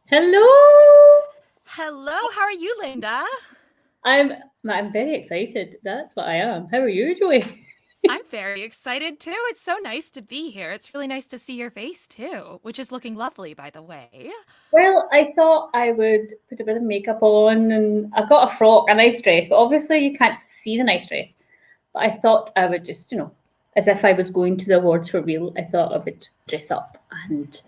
Hello. Hello, how are you, Linda? I'm I'm very excited. That's what I am. How are you, Joey? I'm very excited too. It's so nice to be here. It's really nice to see your face too, which is looking lovely, by the way. Well, I thought I would put a bit of makeup on and I've got a frock, a nice dress, but obviously you can't see the nice dress. But I thought I would just, as if I was going to the awards for real, I thought I would dress up and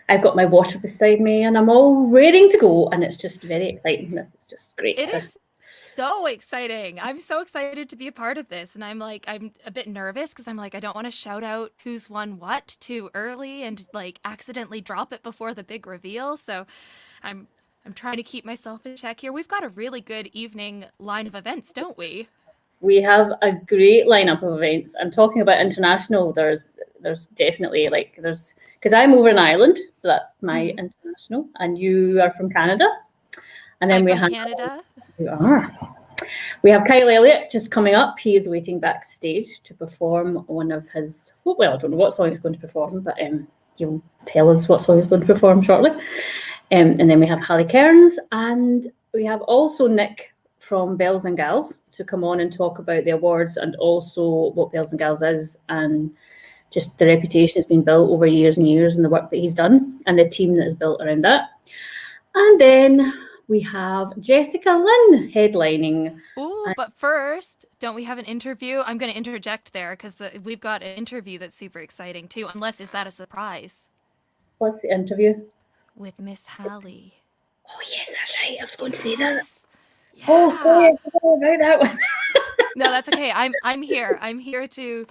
I've got my water beside me and I'm all raring to go and it's just very exciting. This is just great It to is so exciting. I'm so excited to be a part of this. And I'm a bit nervous because I don't want to shout out who's won what too early and accidentally drop it before the big reveal. So I'm I'm trying to keep myself in check here. We've got a really good evening line of events, don't we? We have a great lineup of events. And talking about international, there's definitely like there's because I'm over in Ireland, so that's my Mhm. international, and you are from Canada, and then I'm we from have Canada. you are. We have Kyle Elliott just coming up. He is waiting backstage to perform one of his. Well, I don't know what song he's going to perform, but he'll tell us what song he's going to perform shortly. And then we have Halle Kearns, and we have also Nick from Bells and Gals to come on and talk about the awards and also what Bells and Gals is and just the reputation has been built over years and years and the work that he's done and the team that is built around that. And then we have Jessica Lynn headlining. Ooh, And but first, don't we have an interview? I'm going to interject there because we've got an interview that's super exciting too. Unless, is that a surprise? what's the interview? With Miss Halle. Oh, yes, that's right. I was going to say that. Yes. Oh, sorry, Yeah. I forgot about that one. No, that's okay. I'm here. I'm here to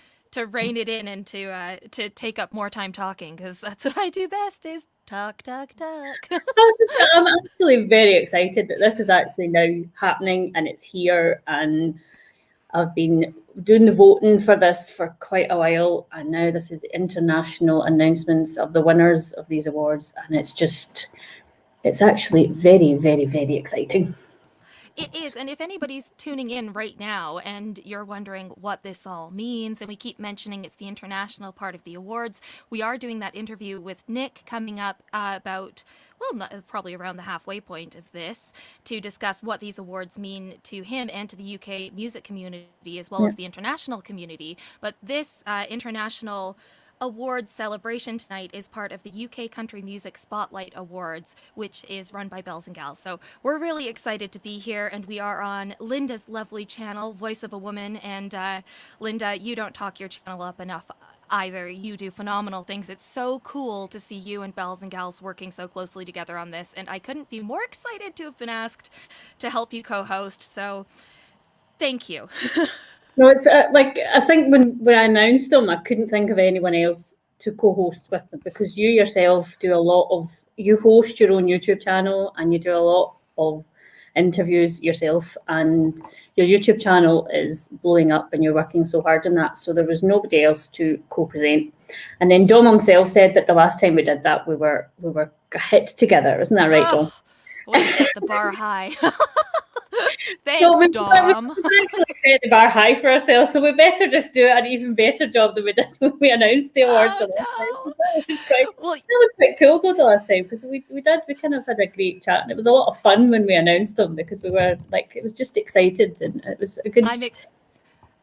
rein it in and to take up more time talking because that's what I do best is talk, talk, talk. I'm actually very excited that this is actually now happening and it's here. And I've been doing the voting for this for quite a while, and now this is the international announcements of the winners of these awards, and it's actually very, very, very exciting. It is. And if anybody's tuning in right now and you're wondering what this all means, and we keep mentioning it's the international part of the awards, we are doing that interview with Nick coming up about, well, probably around the halfway point of this to discuss what these awards mean to him and to the UK music community as well Yeah. as the international community. But this international awards celebration tonight is part of the UK Country Music Spotlight Awards, which is run by Bells and Gals. So we're really excited to be here, and we are on Linda's lovely channel, Voice of a Woman. And Linda, you don't talk your channel up enough either. You do phenomenal things. It's so cool to see you and Bells and Gals working so closely together on this, and I couldn't be more excited to have been asked to help you co-host. So thank you. No, it's like I think when I announced them, I couldn't think of anyone else to co-host with them because you yourself do a lot of you host your own YouTube channel and you do a lot of interviews yourself and your YouTube channel is blowing up and you're working so hard on that. So there was nobody else to co-present. And then Dom himself said that the last time we did that we were hit together, isn't that right, Dom? Oh, way to set the bar high. So Thanks, we Dom. actually set the bar high for ourselves, so we better just do an even better job than we did when we announced the awards Oh the last time. no. Well, That was quite cool though the last time because we kind of had a great chat and it was a lot of fun when we announced them because we were like it was just excited and it was a good. I'm ex-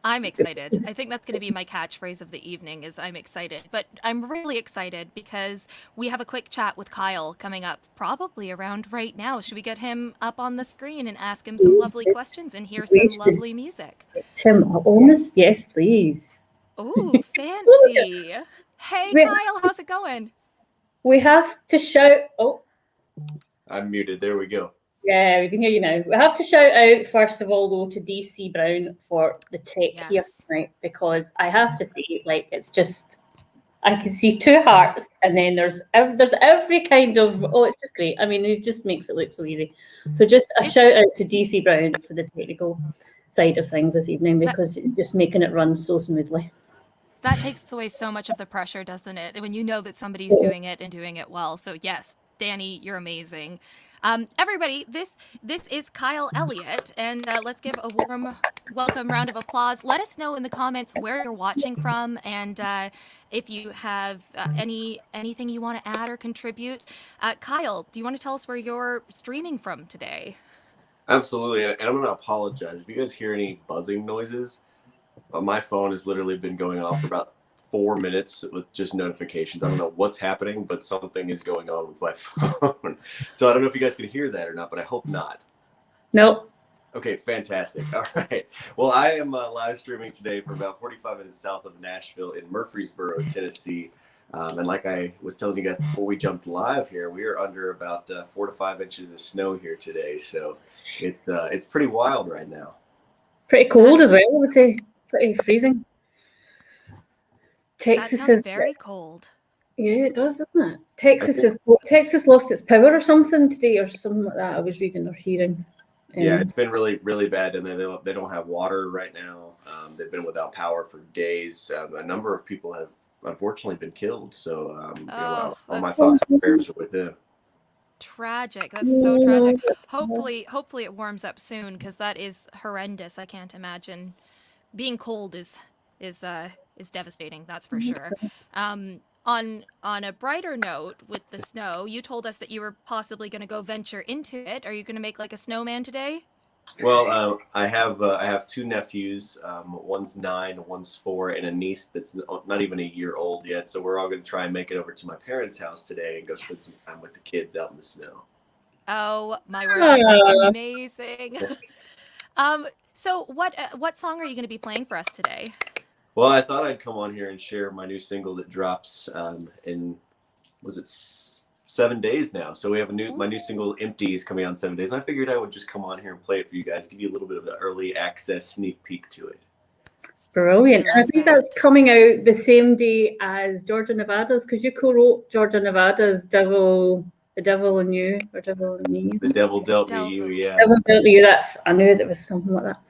I'm excited. I think that's going to be my catchphrase of the evening is I'm excited. But I'm really excited because we have a quick chat with Kyle coming up probably around right now. Should we get him up on the screen and ask him some lovely questions and hear We some should lovely music? get him almost yes, please. Oh, Well, look at- fancy. Hey we Kyle, how's it going? we have to shout. Oh, I'm muted. There we go. yeah, we can hear you now. We have to shout out first of all though to DC Brown for the tech here Yes. tonight because I have to say, like, it's just I can see two hearts, and then there's every kind of it's just great. I mean, he just makes it look so easy. So just a It shout out to DC Brown for the technical side of things this evening that because it's just making it run so smoothly. that takes away so much of the pressure, doesn't it? When you know that somebody's doing it and doing it well. So yes, Danny, you're amazing. Everybody, this is Kyle Elliott, and let's give a warm welcome round of applause. Let us know in the comments where you're watching from, and if you have anything you want to add or contribute. Kyle, do you want to tell us where you're streaming from today? Absolutely. And I'm going to apologize. If you guys hear any buzzing noises, my phone has literally been going off for about 4 minutes with just notifications. I don't know what's happening, but something is going on with my phone. So I don't know if you guys can hear that or not, but I hope not. Nope. Okay, fantastic. All right. Well, I am live streaming today from about 45 minutes south of Nashville in Murfreesboro, Tennessee. And like I was telling you guys before we jumped live here, we are under about 4 to 5 inches of snow here today. So it's pretty wild right now. Pretty cold as well, I would say. Pretty freezing. Texas is very cold. Yeah, it does, doesn't it? Texas lost its power or something today, or something like that. I was reading or hearing. Yeah, it's been really, really bad, and they don't have water right now. They've been without power for days. A number of people have unfortunately been killed. So all my thoughts and prayers are with them. Tragic. That's so tragic. Hopefully it warms up soon, because that is horrendous. I can't imagine. Being cold is devastating. That's for sure. On a brighter note, with the snow, you told us that you were possibly going to go venture into it. Are you going to make like a snowman today? Well, I have 2 nephews. One's 9, one's 4, and a niece that's not even a year old yet. So we're all going to try and make it over to my parents' house today and go spend some time with the kids out in the snow. Oh my word, that sounds amazing. So what song are you going to be playing for us today? Well, I thought I'd come on here and share my new single that drops in, was it 7 days now? So we have my new single, Empty, is coming out in 7 days. And I figured I would just come on here and play it for you guys, give you a little bit of the early access sneak peek to it. Brilliant. I think that's coming out the same day as Georgia Nevada's, because you co-wrote Georgia Nevada's The Devil in You, or Devil in Me. The Devil Dealt Me You, yeah. Devil Dealt Me You, I knew that was something like that.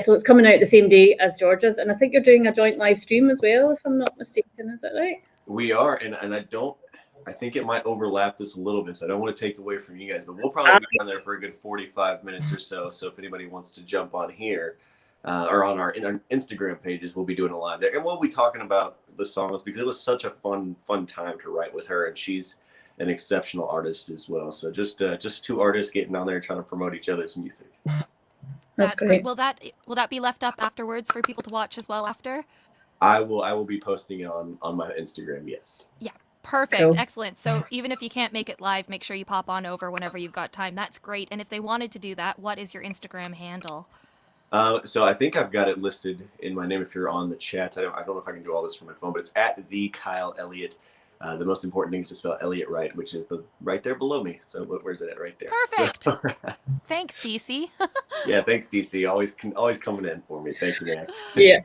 So it's coming out the same day as Georgia's, and I think you're doing a joint live stream as well, if I'm not mistaken. Is that right? We are, and I think it might overlap this a little bit, so I don't want to take away from you guys, but we'll probably be on there for a good 45 minutes or so. So if anybody wants to jump on here or on our Instagram pages, we'll be doing a live there, and we'll be talking about the songs, because it was such a fun time to write with her, and she's an exceptional artist as well. So just 2 artists getting on there trying to promote each other's music. That's great. Will that be left up afterwards for people to watch as well after? I will be posting it on my Instagram. Yes. Yeah. Perfect. Cool. Excellent. So even if you can't make it live, make sure you pop on over whenever you've got time. That's great. And if they wanted to do that, what is your Instagram handle? So I think I've got it listed in my name if you're on the chats. I don't know if I can do all this from my phone, but it's at the Kyle Elliott. The most important thing is to spell Elliott right, which is right there below me. So where's it at? Right there. Perfect. So, thanks, DC. Yeah, thanks, DC. Always coming in for me. Thank you, Dan. Yeah.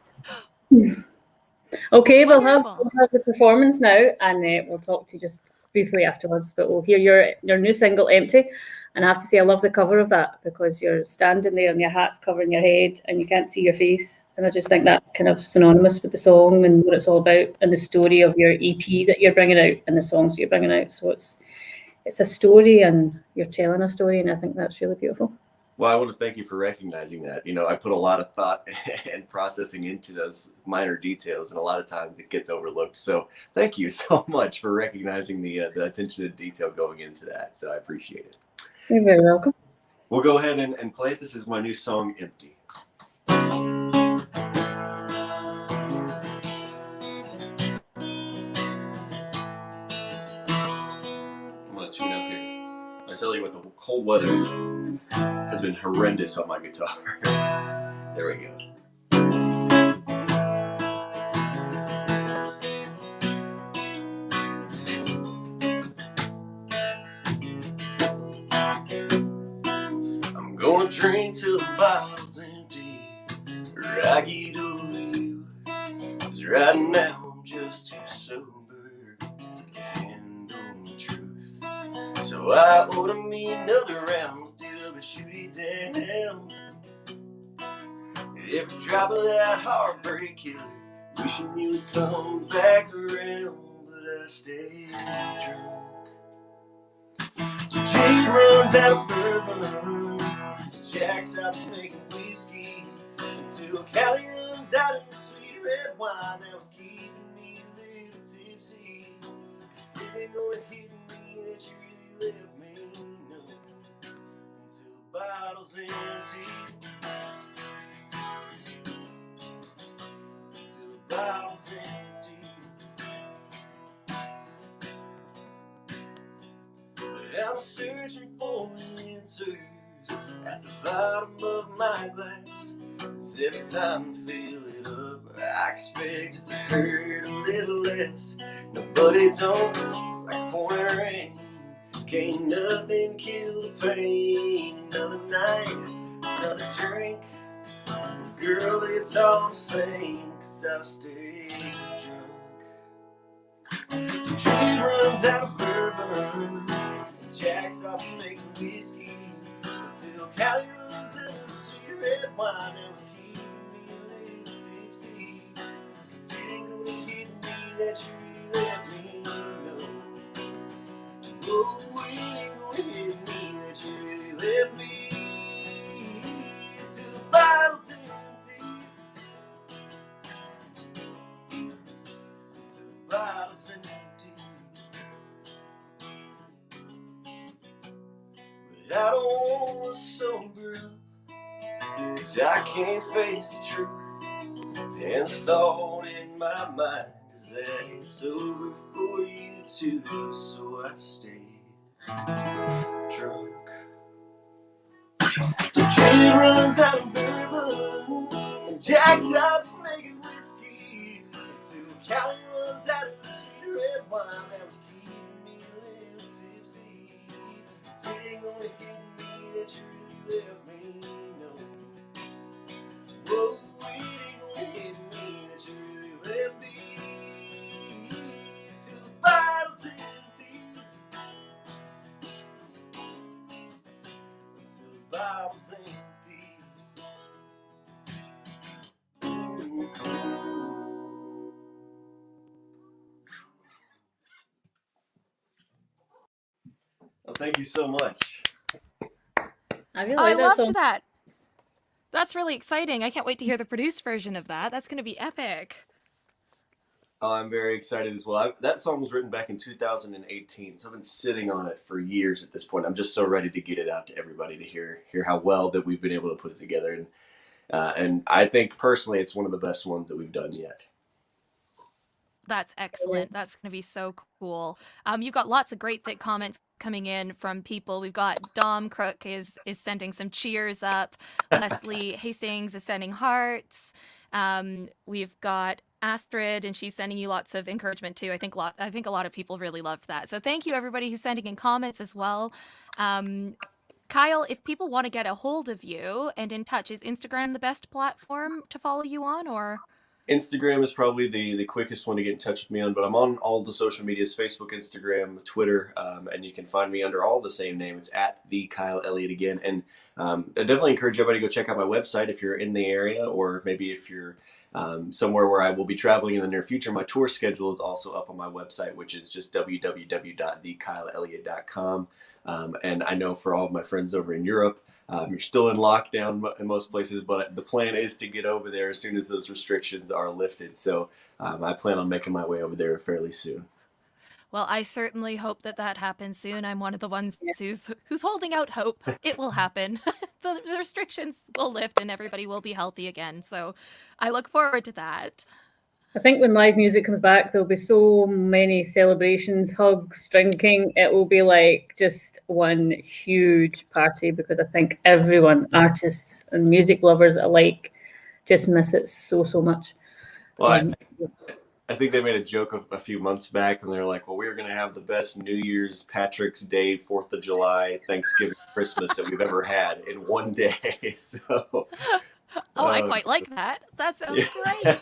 Okay, we'll have the performance now, and we'll talk to you just briefly afterwards. But we'll hear your new single, Empty. And I have to say, I love the cover of that, because you're standing there and your hat's covering your head and you can't see your face. And I just think that's kind of synonymous with the song and what it's all about, and the story of your EP that you're bringing out and the songs that you're bringing out. So it's a story, and you're telling a story, and I think that's really beautiful. Well, I want to thank you for recognizing that. I put a lot of thought and processing into those minor details, and a lot of times it gets overlooked. So thank you so much for recognizing the attention to detail going into that. So I appreciate it. You're very welcome. We'll go ahead and play it. This is my new song, Empty. I'm going to tune up here. I tell you what, the cold weather has been horrendous on my guitars. There we go. I'm gonna drink till the bottle's empty, or I get over you. 'Cause right now I'm just too sober to handle the truth. So I order me another round. To shoot it down. Every drop of that heartbreak killer, wishing you would come back around, but I stay drunk. So drink runs out of bourbon, Jack stops making whiskey, until Callie runs out of the sweet red wine that was keeping me a little tipsy. 'Cause it ain't gonna hit me that you really left me, no, until the bottle's empty. Until the bottle's empty. But I'm searching for answers at the bottom of my glass. 'Cause every time I fill it up, I expect it to hurt a little less. Nobody don't like pouring rain. Can't nothing kill the pain. Another night, another drink. Girl, it's all the same, 'cause I stay drunk. The tree runs out of bourbon, Jack stops making whiskey, until Callie runs out of sweet red wine that was keeping me a little tipsy. 'Cause it ain't gonna hit me that you really left me, no. Oh, it ain't gonna hit me that you really left me, till the bottle's empty. Till the bottle's empty. But I don't want to sober up, 'cause I can't face the truth. And the thought in my mind is that it's over for you too. So I stay drunk. The tree runs out of bourbon, and Jack stops making whiskey, until Callie runs out of the sweet red wine that was keeping me a little tipsy. 'Cause it ain't gonna hit me that you really left me, no. Whoa, it ain't gonna hit me that you really left me, till the bottle's empty. Till the bottle's empty. Well, thank you so much. I really Oh, I like that loved song. that. That's really exciting. I can't wait to hear the produced version of that. That's going to be epic. Oh, I'm very excited as well. That song was written back in 2018, so I've been sitting on it for years at this point. I'm just so ready to get it out to everybody to hear how well that we've been able to put it together. And I think personally it's one of the best ones that we've done yet. That's excellent. That's going to be so cool. You got lots of great thick comments coming in from people. We've got Dom Crook is sending some cheers up. Leslie Hastings is sending hearts. We've got Astrid, and she's sending you lots of encouragement too. I think a lot of people really loved that. So thank you everybody who's sending in comments as well. Kyle, if people want to get a hold of you and in touch, is Instagram the best platform to follow you on, or? Instagram is probably the quickest one to get in touch with me on, but I'm on all the social medias, Facebook, Instagram, Twitter, and you can find me under all the same name. It's at the Kyle Elliott again. And I definitely encourage everybody to go check out my website if you're in the area, or maybe if you're somewhere where I will be traveling in the near future. My tour schedule is also up on my website, which is just www.thekyleelliott.com. And I know for all of my friends over in Europe, you're still in lockdown in most places, but the plan is to get over there as soon as those restrictions are lifted. So I plan on making my way over there fairly soon. Well, I certainly hope that happens soon. I'm one of the ones who's holding out hope. It will happen. The restrictions will lift and everybody will be healthy again. So I look forward to that. I think when live music comes back, there'll be so many celebrations, hugs, drinking. It will be like just one huge party, because I think everyone, artists and music lovers alike, just miss it so much. Well, I think they made a joke a few months back, and they're like, well, we're going to have the best New Year's, Patrick's Day, 4th of July, Thanksgiving, Christmas that we've ever had in one day. So, I quite like that. That sounds great.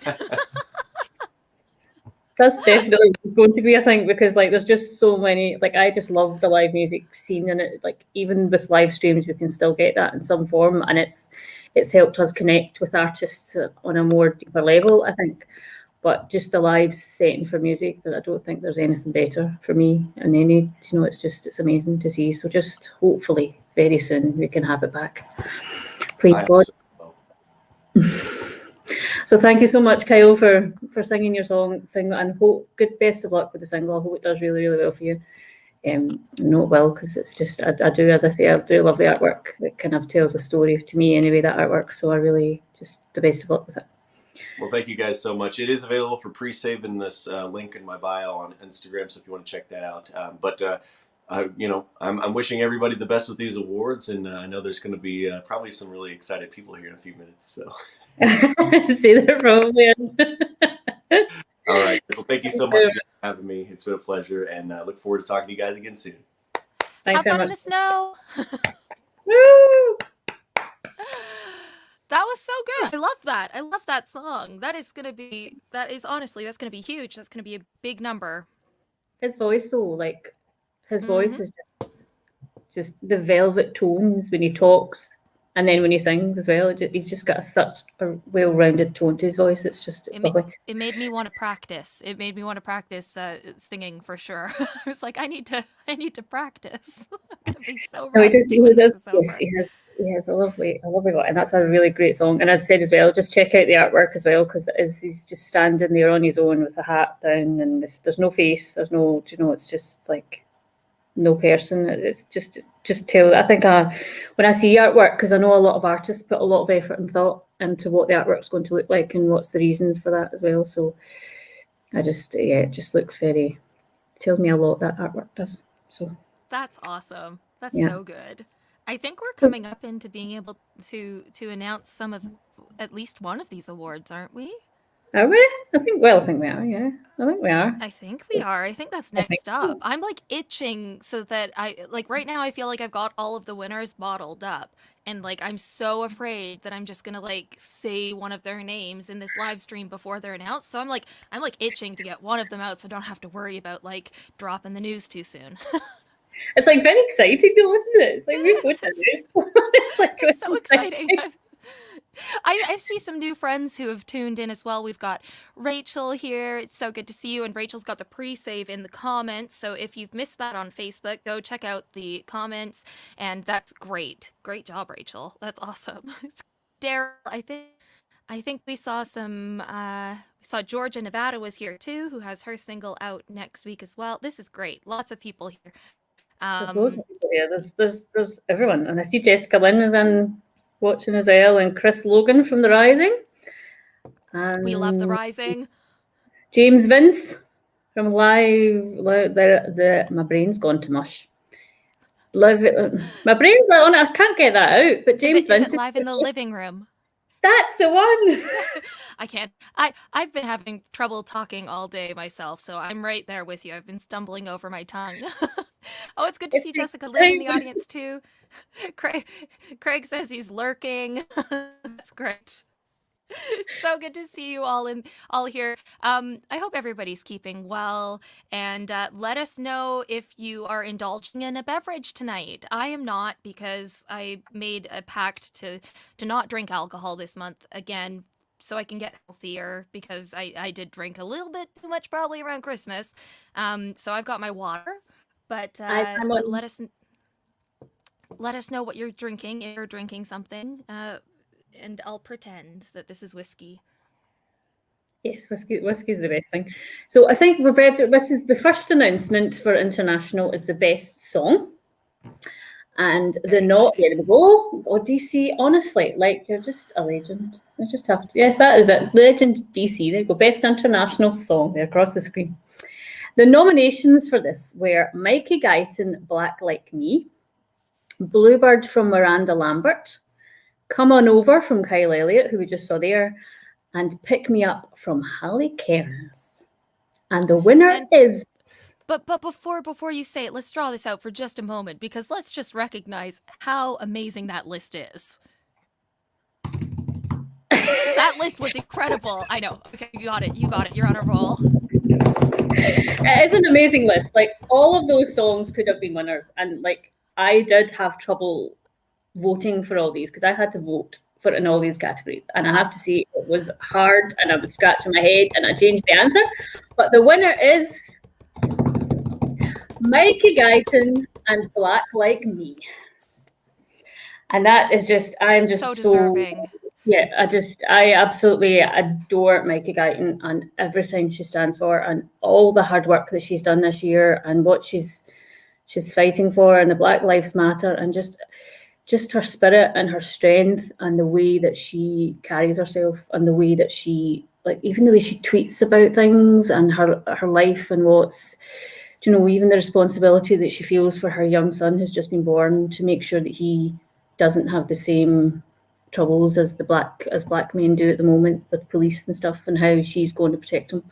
That's definitely going to be a thing, because like there's just so many, like I just love the live music scene, and it, like even with live streams we can still get that in some form, and it's helped us connect with artists on a more deeper level, I think. but just the live setting for music, that I don't think there's anything better for me. And any, it's amazing to see. So just hopefully very soon we can have it back. Please God. So thank you so much, Kyle, for singing your song, and best of luck with the single. I hope it does really, really well for you. I know it will, because it's just, I do, as I say, I do love the artwork. It kind of tells a story to me anyway, that artwork. So I really just the best of luck with it. Well, thank you guys so much. It is available for pre-save in this link in my bio on Instagram, so if you want to check that out. I'm wishing everybody the best with these awards, and I know there's going to be probably some really excited people here in a few minutes. So, see, there probably is. All right. Well, thank you so much for having me. It's been a pleasure, and I look forward to talking to you guys again soon. Have fun in the snow. Woo! That was so good. I love that. I love that song. That's going to be huge. That's going to be a big number. His voice, though, his voice is just the velvet tones when he talks, and then when he sings as well. He's just got such a well-rounded tone to his voice. It's lovely. It made me want to practice. It made me want to practice singing for sure. I was like, I need to practice. I'm gonna be so rusty when this is over. He has a lovely one, and that's a really great song. And as I said as well, just check out the artwork as well, because he's just standing there on his own with a hat down, and there's no face, there's no, it's just like no person. It's just tell. I think when I see artwork, because I know a lot of artists put a lot of effort and thought into what the artwork's going to look like and what's the reasons for that as well. So it just looks tells me a lot, that artwork does. So that's awesome. That's so good. I think we're coming up into being able to announce at least one of these awards, aren't we? Are we? I think we are, yeah. I think we are. I think we are. I think that's next up. I'm itching so that right now I feel like I've got all of the winners bottled up, and I'm so afraid that I'm just going to say one of their names in this live stream before they're announced. So I'm itching to get one of them out so I don't have to worry about dropping the news too soon. It's very exciting though, isn't it? It's it's so exciting. I see some new friends who have tuned in as well. We've got Rachel here. It's so good to see you. And Rachel's got the pre-save in the comments. So if you've missed that on Facebook, go check out the comments. And that's great. Great job, Rachel. That's awesome. It's Daryl, I think we saw Georgia Nevada was here too, who has her single out next week as well. This is great. Lots of people here. There's loads of people here. There's everyone, and I see Jessica Lynn is in watching as well, and Chris Logan from The Rising. And we love The Rising. James Vince from Live. My brain's gone to mush. My brain's on it. I can't get that out. But James Vince is Live in the Living Room. That's the one. I can't. I've been having trouble talking all day myself, so I'm right there with you. I've been stumbling over my tongue. Oh, it's good to see Jessica Lynn in the audience too. Craig says he's lurking. That's great. So good to see you all here. I hope everybody's keeping well, and let us know if you are indulging in a beverage tonight. I am not, because I made a pact to not drink alcohol this month again, so I can get healthier, because I did drink a little bit too much probably around Christmas. So I've got my water, but let us know what you're drinking, if you're drinking something. And I'll pretend that this is whiskey. Yes, whiskey's the best thing. So I think this is the first announcement for International is the best song. And there we go. Oh, DC, honestly, you're just a legend. I just have to, yes, that is it. Legend DC. There you go. Best International Song there across the screen. The nominations for this were Mikey Guyton, Black Like Me, Bluebird from Miranda Lambert, Come On Over from Kyle Elliott, who we just saw there, and Pick Me Up from Halle Kearns. And the winner is... But before you say it, let's draw this out for just a moment, because let's just recognize how amazing that list is. That list was incredible. I know. Okay, you got it. You're on a roll. It is an amazing list. All of those songs could have been winners. And I did have trouble voting for all these, because I had to vote for in all these categories. And I have to say it was hard and I was scratching my head and I changed the answer. But the winner is Mikey Guyton and Black Like Me. And that is just, I'm just so deserving. Yeah, I absolutely adore Mikey Guyton and everything she stands for and all the hard work that she's done this year and what she's fighting for and the Black Lives Matter and just her spirit and her strength and the way that she carries herself and the way that she, like, even the way she tweets about things and her life and what's, you know, even the responsibility that she feels for her young son who's just been born to make sure that he doesn't have the same troubles as black men do at the moment with police and stuff, and how she's going to protect him.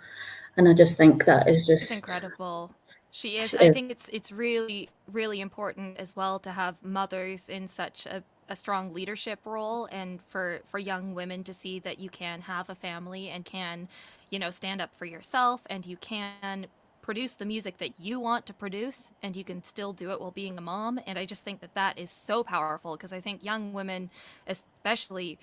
And I just think that is just incredible. She is. I think it's really, really important as well to have mothers in such a strong leadership role, and for young women to see that you can have a family and can, you know, stand up for yourself, and you can produce the music that you want to produce, and you can still do it while being a mom. And I just think that is so powerful, because I think young women, especially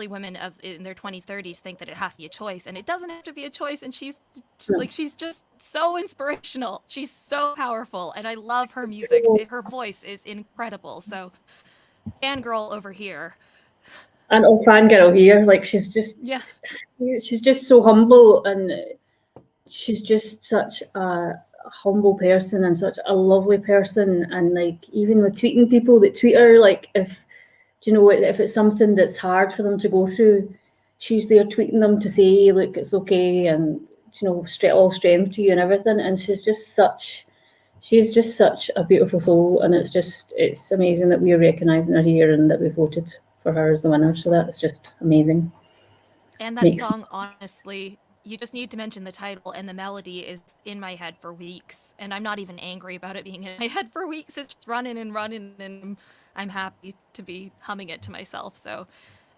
women in their 20s, 30s, think that it has to be a choice, and it doesn't have to be a choice. And she's just so inspirational. She's so powerful, and I love her music. Her voice is incredible. So, fangirl over here. And fangirl here. Like, she's just so humble, and she's just such a humble person and such a lovely person. And like, even with tweeting people that tweet her, like, if it's something that's hard for them to go through, she's there tweeting them to say, look, it's okay, and, you know, all strength to you and everything. And she's just such a beautiful soul, and it's amazing that we are recognising her here and that we voted for her as the winner. So that's just amazing. And that song, honestly, you just need to mention the title, and the melody is in my head for weeks, and I'm not even angry about it being in my head for weeks. It's just running, and I'm happy to be humming it to myself. So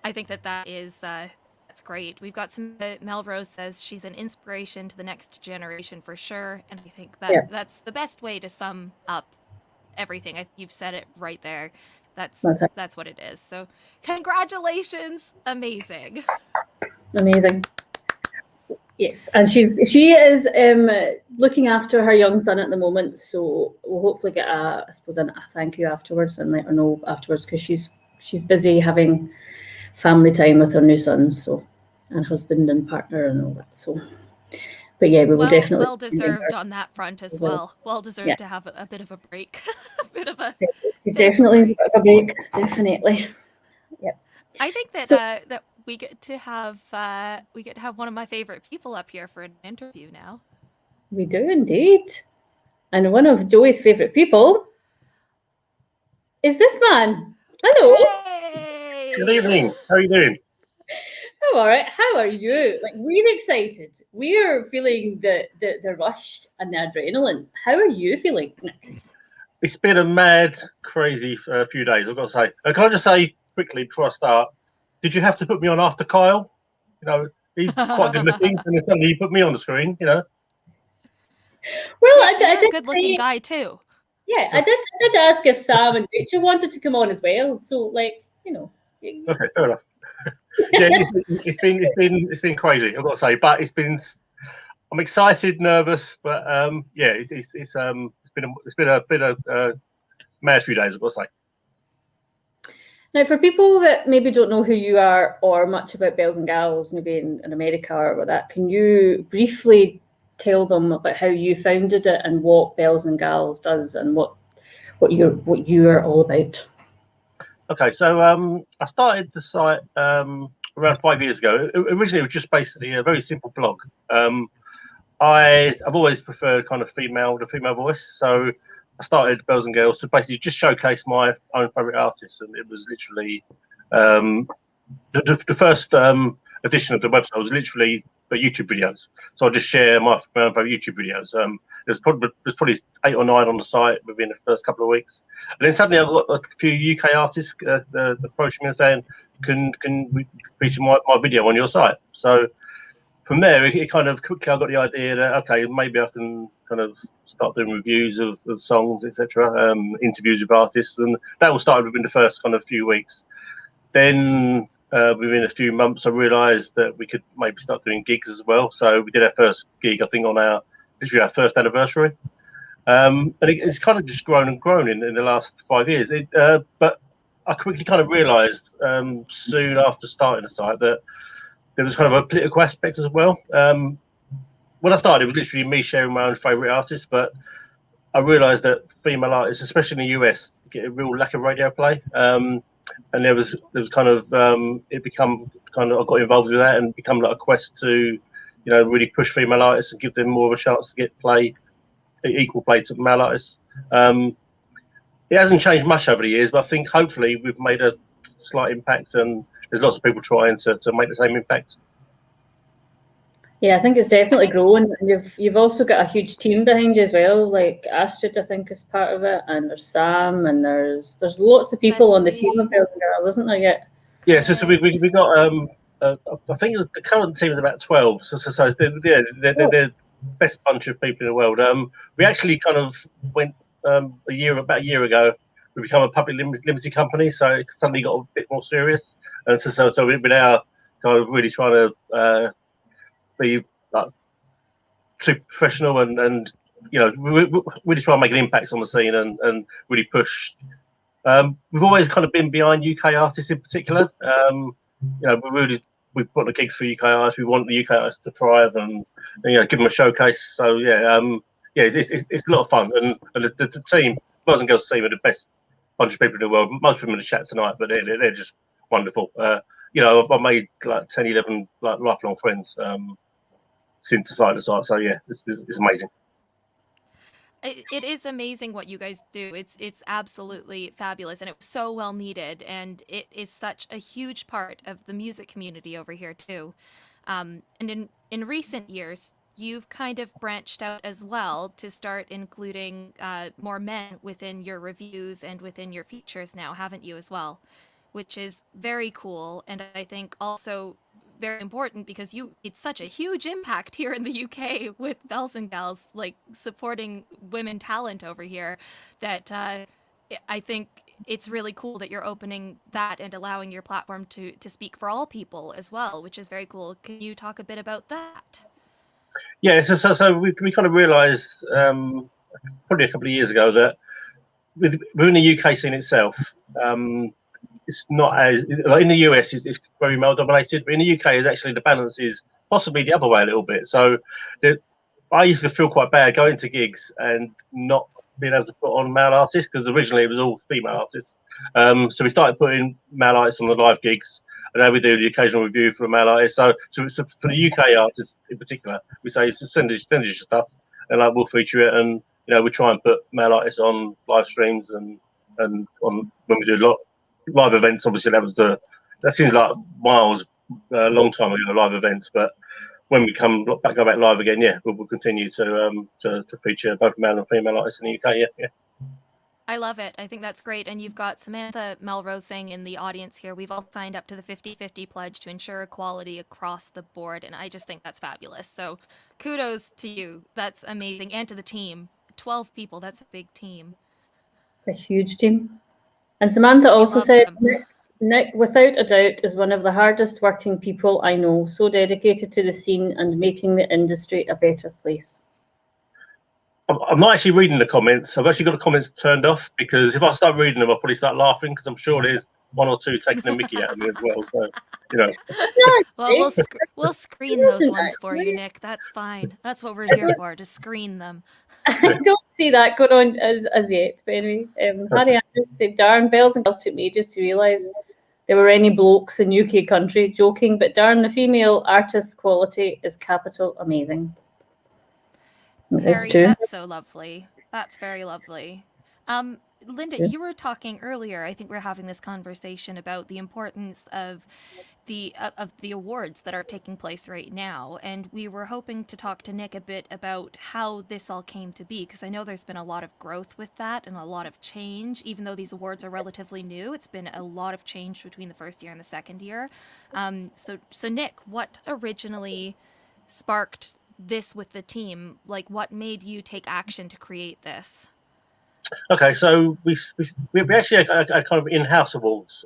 I think that is that's great. We've got some, Melrose says she's an inspiration to the next generation for sure, and I think that's the best way to sum up everything. I think you've said it right there. That's what it is. So congratulations. Amazing. Yes, and she is looking after her young son at the moment, so we'll hopefully get a thank you afterwards and let her know afterwards, because she's busy having family time with her new sons, so, and husband and partner and all that. So, but yeah, we will definitely well deserved on that front as well. Well deserved to have a bit of a break, definitely a break, definitely. Yep. I think that we get to have one of my favorite people up here for an interview now. We do indeed. And one of Joey's favorite people is this man. Hello. Hey! Good evening. How are you doing? I'm all right. How are you? Like, we're excited. We're feeling the rush and the adrenaline. How are you feeling, Nick? It's been a mad, crazy few days, I've got to say. Can I just say quickly before I start, did you have to put me on after Kyle? You know, he's quite good looking, and then suddenly you put me on the screen, you know. Well, you're I did a good-looking guy too. Yeah, I did ask if Sam and Rachel wanted to come on as well. So, like, you know. Okay, fair enough. Yeah, it's been crazy, I've got to say. But I'm excited, nervous, but yeah, it's been a bit of mad few days, I've got to say. Now, for people that maybe don't know who you are or much about Bells and Gals, maybe in America or about that, can you briefly tell them about how you founded it and what Bells and Gals does and what you are all about? Okay, so I started the site around 5 years ago. Originally, it was just basically a very simple blog. I've always preferred kind of the female voice, so I started Bells and Girls to basically just showcase my own favorite artists, and it was literally the first edition of the website was literally the YouTube videos. So I just share my own favorite YouTube videos. There's probably 8 or 9 on the site within the first couple of weeks, and then suddenly I got a few UK artists approaching me and saying, "Can we feature my video on your site?" So from there, it kind of quickly I got the idea that okay, maybe I can kind of start doing reviews of songs, etc., interviews with artists, and that all started within the first kind of few weeks. Then within a few months, I realised that we could maybe start doing gigs as well. So we did our first gig, I think, on our first anniversary. And it's kind of just grown and grown in the last 5 years. But I quickly kind of realised soon after starting the site that there was kind of a political aspect as well. When I started, it was literally me sharing my own favourite artists, but I realised that female artists, especially in the US, get a real lack of radio play. And there was kind of it become kind of I got involved with that and become like a quest to, really push female artists and give them more of a chance to get equal play to male artists. It hasn't changed much over the years, but I think hopefully we've made a slight impact, and there's lots of people trying to make the same impact. Yeah, I think it's definitely growing. You've also got a huge team behind you as well. Like Astrid, I think, is part of it, and there's Sam, and there's lots of people on the team of Girls and Girls, isn't there yet? Yeah, so we got I think the current team is about 12. So they're the best bunch of people in the world. We actually kind of went about a year ago. We become a public limited company, so it suddenly got a bit more serious, and so we're now kind of really trying to be super professional and we really try and make an impact on the scene and really push. We've always kind of been behind UK artists in particular. We put the gigs for UK artists. We want the UK artists to thrive and give them a showcase. So it's a lot of fun. And the team, Boys and Girls team, are the best bunch of people in the world. Most of them in the chat tonight, but they're just wonderful. I made like 10, 11 lifelong friends since the site. So yeah, it's amazing. It is amazing what you guys do. It's absolutely fabulous, and it was so well needed, and it is such a huge part of the music community over here too. And in recent years, you've kind of branched out as well to start including more men within your reviews and within your features now, haven't you as well? Which is very cool, and I think also very important because it's such a huge impact here in the UK with Bells and Gals, like supporting women talent over here, that I think it's really cool that you're opening that and allowing your platform to speak for all people as well, which is very cool. Can you talk a bit about that? Yeah, so we kind of realised probably a couple of years ago that within the UK scene itself, it's not as like in the US it's very male dominated, but in the UK is actually the balance is possibly the other way a little bit. So I used to feel quite bad going to gigs and not being able to put on male artists because originally it was all female artists. So we started putting male artists on the live gigs, and now we do the occasional review for a male artist. So for the UK artists in particular, we say send us your stuff, and we'll feature it, and we try and put male artists on live streams and on when we do live events. Obviously that seems like miles a long time ago, live events, but when we go back live again, we'll continue to feature both male and female artists in the UK. Yeah. I love it. I think that's great. And you've got Samantha Melrose saying in the audience here, we've all signed up to the 50-50 pledge to ensure equality across the board. And I just think that's fabulous. So kudos to you. That's amazing. And to the team. 12 people, that's a big team. It's a huge team. And Samantha also said, Nick, without a doubt, is one of the hardest working people I know, so dedicated to the scene and making the industry a better place. I'm not actually reading the comments. I've actually got the comments turned off because if I start reading them, I'll probably start laughing because I'm sure there's one or two taking a mickey out of me as well. So, Well, we'll screen those ones for you, Nick. That's fine. That's what we're here for, to screen them. I don't see that going on as yet. But anyway, Harry Andrews said, darn, Bells and Girls took me ages to realise there were any blokes in UK country. Joking, but darn, the female artist quality is capital amazing. Harry, that's so lovely. That's very lovely. Linda, you were talking earlier, I think we're having this conversation about the importance of the awards that are taking place right now, and we were hoping to talk to Nick a bit about how this all came to be, because I know there's been a lot of growth with that and a lot of change. Even though these awards are relatively new, it's been a lot of change between the first year and the second year. So Nick, what originally sparked this with the team? Like, what made you take action to create this? Okay, so we actually had kind of in-house awards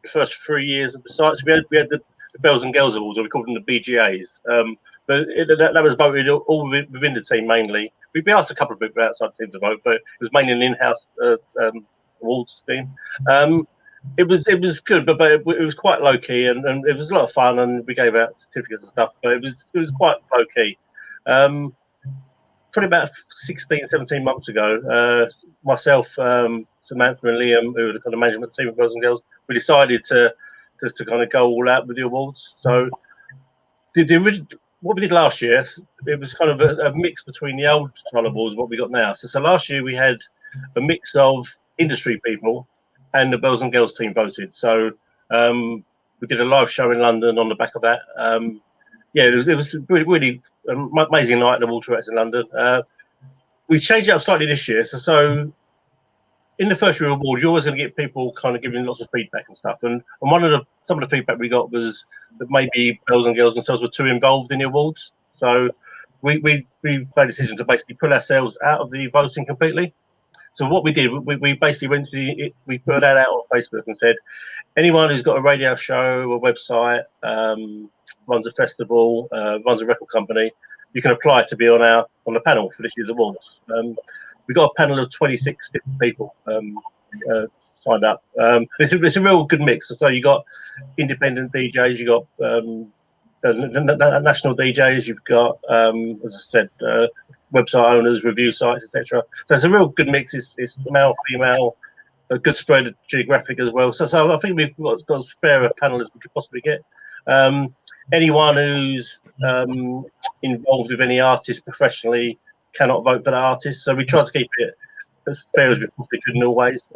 the first 3 years of the site. So we had the Bells and Girls Awards, or we called them the BGAs. But that was voted all within the team mainly. We asked a couple of people outside the team to vote, but it was mainly an in-house awards scheme. It was good, but it was quite low key, and it was a lot of fun, and we gave out certificates and stuff. But it was quite low key. Probably about 16, 17 months ago, myself, Samantha, and Liam, who were the kind of management team of Girls and Girls, we decided to kind of go all out with the awards. So what we did last year, it was kind of a mix between the old style awards and what we got now. So last year we had a mix of industry people, and the Bells and Girls team voted. So we did a live show in London on the back of that. It was really amazing night at the Water Rats in London. We changed it up slightly this year. So in the first year award, you're always going to get people kind of giving lots of feedback and stuff. And some of the feedback we got was that maybe Bells and Girls themselves were too involved in the awards. So we made a decision to basically pull ourselves out of the voting completely. So what we did, we basically we put that out on Facebook and said, anyone who's got a radio show, a website, runs a festival, runs a record company, you can apply to be on the panel for this year's awards. We got a panel of 26 different people signed up. It's a real good mix. So you got independent DJs, you got national DJs, you've got, as I said, website owners, review sites, etc. So it's a real good mix. It's male, female, a good spread geographic as well. So I think we've got as fair a panel as we could possibly get. Anyone who's involved with any artist professionally cannot vote for that artist. So we tried to keep it as fair as we possibly could in all ways.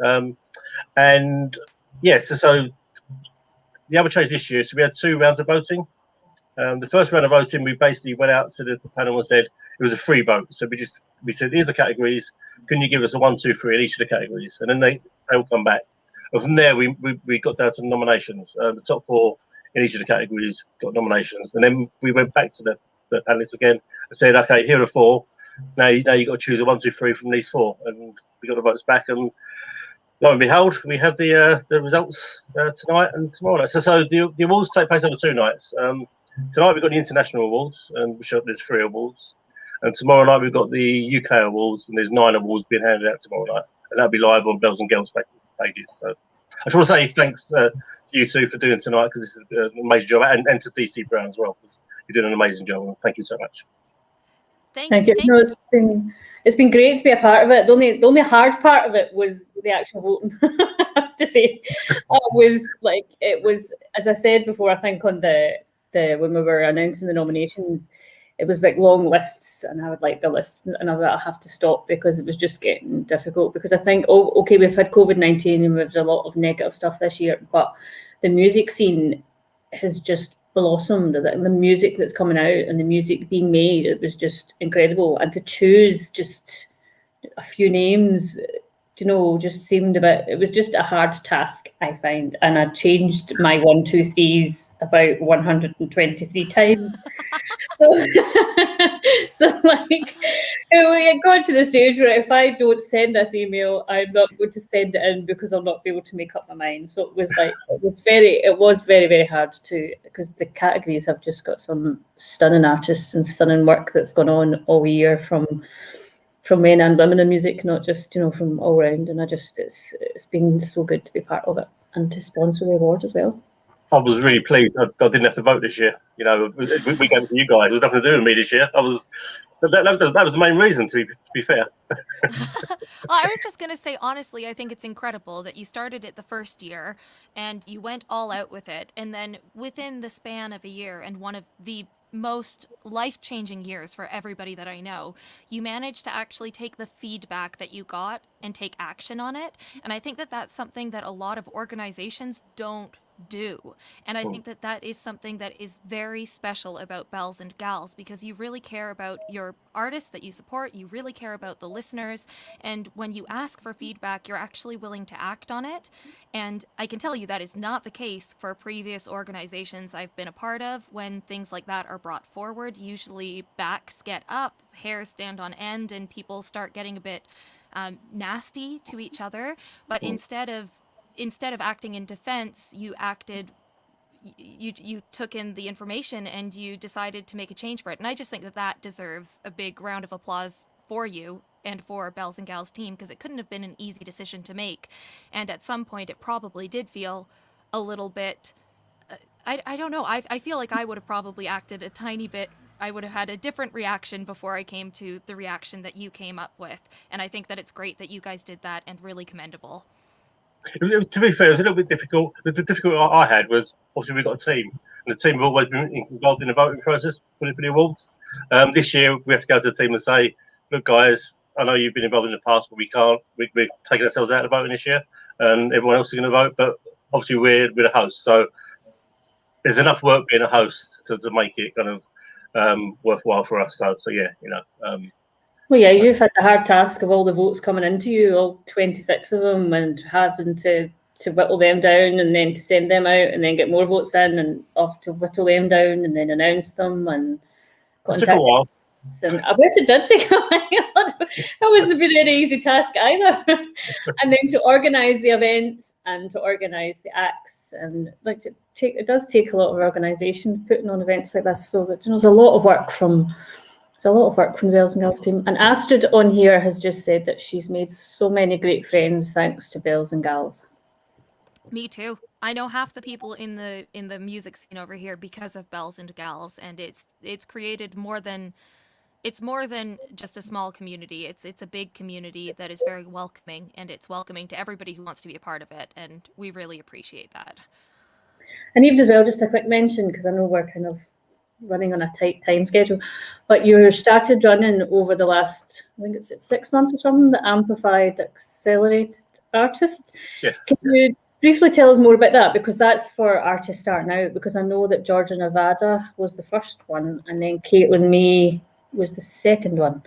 And yes, so the other change this year, so we had 2 rounds of voting. The first round of voting, we basically went out to the panel and said it was a free vote. So we said, here's the categories. Can you give us a 1, 2, 3 in each of the categories? And then they all come back. And from there, we got down to nominations. The top 4 in each of the categories got nominations. And then we went back to the panelists again and said, okay, here are 4. Now you've got to choose a 1, 2, 3 from these 4. And we got the votes back. And lo and behold, we have the results tonight and tomorrow night. So the awards take place over 2 nights. Tonight we've got the international awards, and there's 3 awards. And tomorrow night we've got the UK awards, and there's 9 awards being handed out tomorrow night, and that'll be live on Bells and Girls pages. So I just want to say thanks to you 2 for doing tonight, because this is an amazing job, and to DC Brown as well. You're doing an amazing job, and thank you so much. Thank you. No, it's been great to be a part of it. The only hard part of it was the actual voting. I have to say, it was as I said before. I think on the when we were announcing the nominations, it was like long lists, and I would like the lists, and I have to stop because it was just getting difficult. Because I think, we've had COVID-19 and we've had a lot of negative stuff this year, but the music scene has just blossomed. The music that's coming out and the music being made, it was just incredible. And to choose just a few names, just seemed it was just a hard task, I find. And I changed my 1, 2, 3s about 123 times. It got to the stage where if I don't send this email, I'm not going to send it in because I'll not be able to make up my mind. So it was very, very hard because the categories have just got some stunning artists and stunning work that's gone on all year from men and women in music, not just from all around. And it's been so good to be part of it and to sponsor the award as well. I was really pleased. I didn't have to vote this year. We came to you guys. It was nothing to do with me this year. That was the main reason, to be fair. Well, I was just going to say, honestly, I think it's incredible that you started it the first year and you went all out with it. And then within the span of a year, and one of the most life-changing years for everybody that I know, you managed to actually take the feedback that you got and take action on it. And I think that that's something that a lot of organizations don't do. And I think that is something that is very special about Bells and Gals, because you really care about your artists that you support, you really care about the listeners, and when you ask for feedback, you're actually willing to act on it. And I can tell you that is not the case for previous organizations I've been a part of. When things like that are brought forward, usually backs get up, hairs stand on end, and people start getting a bit nasty to each other. But instead of instead of acting in defense, you took in the information and you decided to make a change for it. And I just think that deserves a big round of applause for you and for Bells and Gals team, because it couldn't have been an easy decision to make. And at some point it probably did feel a little bit, I don't know. I feel like I would have probably acted a tiny bit. I would have had a different reaction before I came to the reaction that you came up with. And I think that it's great that you guys did that, and really commendable. To be fair, it was a little bit difficult. The difficult I had was, obviously we got a team, and the team have always been involved in the voting process for the awards. This year we have to go to the team and say, look guys, I know you've been involved in the past, but we can't. We're taking ourselves out of voting this year, and everyone else is going to vote. But obviously we're the host, so there's enough work being a host to make it kind of worthwhile for us. So yeah, Well, yeah, you've had the hard task of all the votes coming into you, all 26 of them, and having to whittle them down and then to send them out and then get more votes in and off to whittle them down and then announce them and it took a while. And I bet it did take a while. That wasn't been any easy task either. And then to organise the events and to organise the acts, and like it does take a lot of organisation putting on events like this. So that there's a lot of work from the Bells and Gals team. And Astrid on here has just said that she's made so many great friends thanks to Bells and Gals. Me too. I know half the people in the music scene over here because of Bells and Gals, and it's created more than just a small community. It's a big community that is very welcoming, and it's welcoming to everybody who wants to be a part of it, and we really appreciate that. And even as well, just a quick mention, because I know we're kind of running on a tight time schedule, but you started running over the last, I think it's 6 months or something, the Amplified Accelerated Artist. Yes. Can you briefly tell us more about that? Because that's for artists starting out, because I know that Georgia Nevada was the first one, and then Caitlin May was the second one.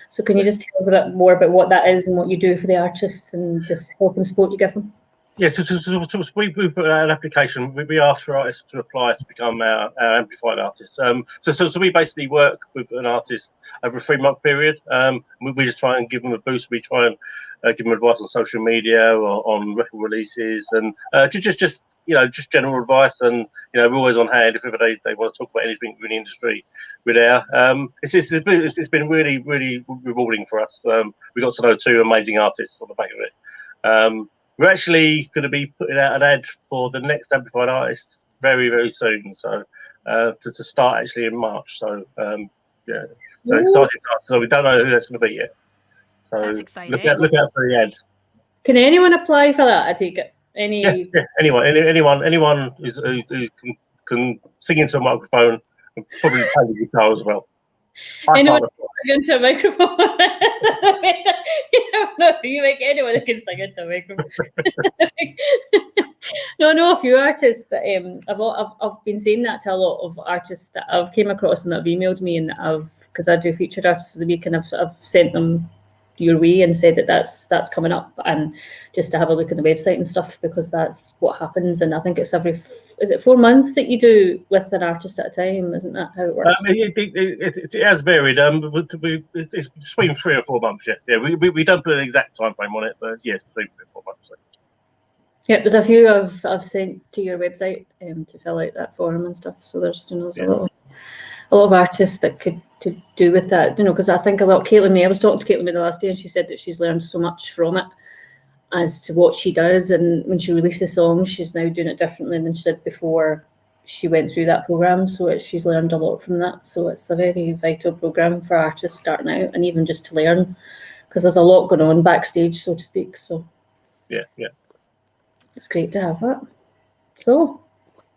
So can you just tell us a bit more about what that is and what you do for the artists and this help and support you give them? Yeah, so we put out an application. We asked for artists to apply to become our amplified artists. So we basically work with an artist over a 3-month period. We just try and give them a boost. We try and give them advice on social media or on record releases, and just general advice. And we're always on hand if ever they want to talk about anything in the industry. We're there. It's been really, really rewarding for us. We got to know 2 amazing artists on the back of it. We're actually going to be putting out an ad for the next amplified artist very, very soon. So to start actually in March. So yeah, so excited. So we don't know who that's going to be yet. So that's exciting. Look out for the ad. Can anyone apply for that? I take it. Yes, yeah, anyone who can sing into a microphone and probably play the guitar as well. Anyone who can sing into a microphone. You make anyone who can sing into a microphone. No, I know a few artists that I've been saying that to a lot of artists that I've came across and that have emailed me, and because I do featured artists of the week, and I've sent them your way and said that that's coming up, and just to have a look at the website and stuff, because that's what happens. And I think it's is it 4 months that you do with an artist at a time? Isn't that how it works? It has varied. It's between 3 or 4 months. Yeah. We don't put an exact time frame on it, but yes, between 3 or 4 months. So. Yeah, there's a few I've sent to your website to fill out that form and stuff. So there's a lot of artists that could do with that. Because I think a lot. Caitlin May, I was talking to Caitlin May the last day, and she said that she's learned so much from it as to what she does, and when she releases songs, she's now doing it differently than she did before she went through that program. So she's learned a lot from that. So it's a very vital program for artists starting out, and even just to learn, because there's a lot going on backstage, so to speak. So yeah, it's great to have that. So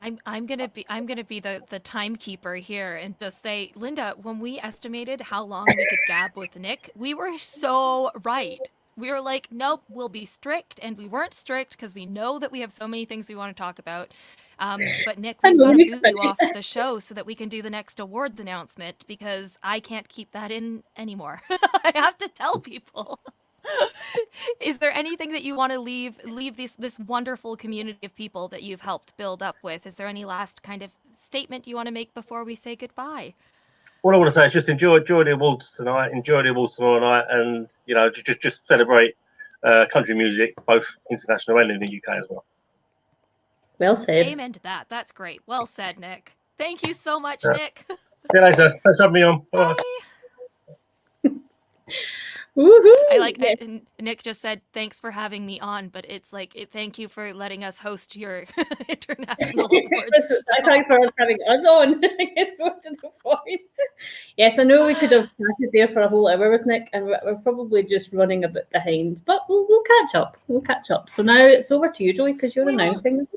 I'm gonna be the timekeeper here and just say, Linda, when we estimated how long we could gab with Nick, we were so right. We were like, nope, we'll be strict, and we weren't strict because we know that we have so many things we want to talk about. But Nick, we've got to boot you off the show so that we can do the next awards announcement, because I can't keep that in anymore. I have to tell people. Is there anything that you want to leave this wonderful community of people that you've helped build up with? Is there any last kind of statement you want to make before we say goodbye? All I want to say is just enjoy the awards tonight, enjoy the awards tomorrow night, and just celebrate country music, both international and in the UK as well. Well said. Amen to that. That's great. Well said, Nick. Thank you so much, Yeah. Nick. See you later. Thanks for having me on. Bye. Bye. Woohoo! I like Yes. Nick just said thanks for having me on, but it's like thank you for letting us host your international awards show. Thanks for having us on. It's more to the point. Yes, I know we could have chatted there for a whole hour with Nick, and we're probably just running a bit behind, but we'll catch up. We'll catch up. So now it's over to you, Joey, because you're We will. announcing.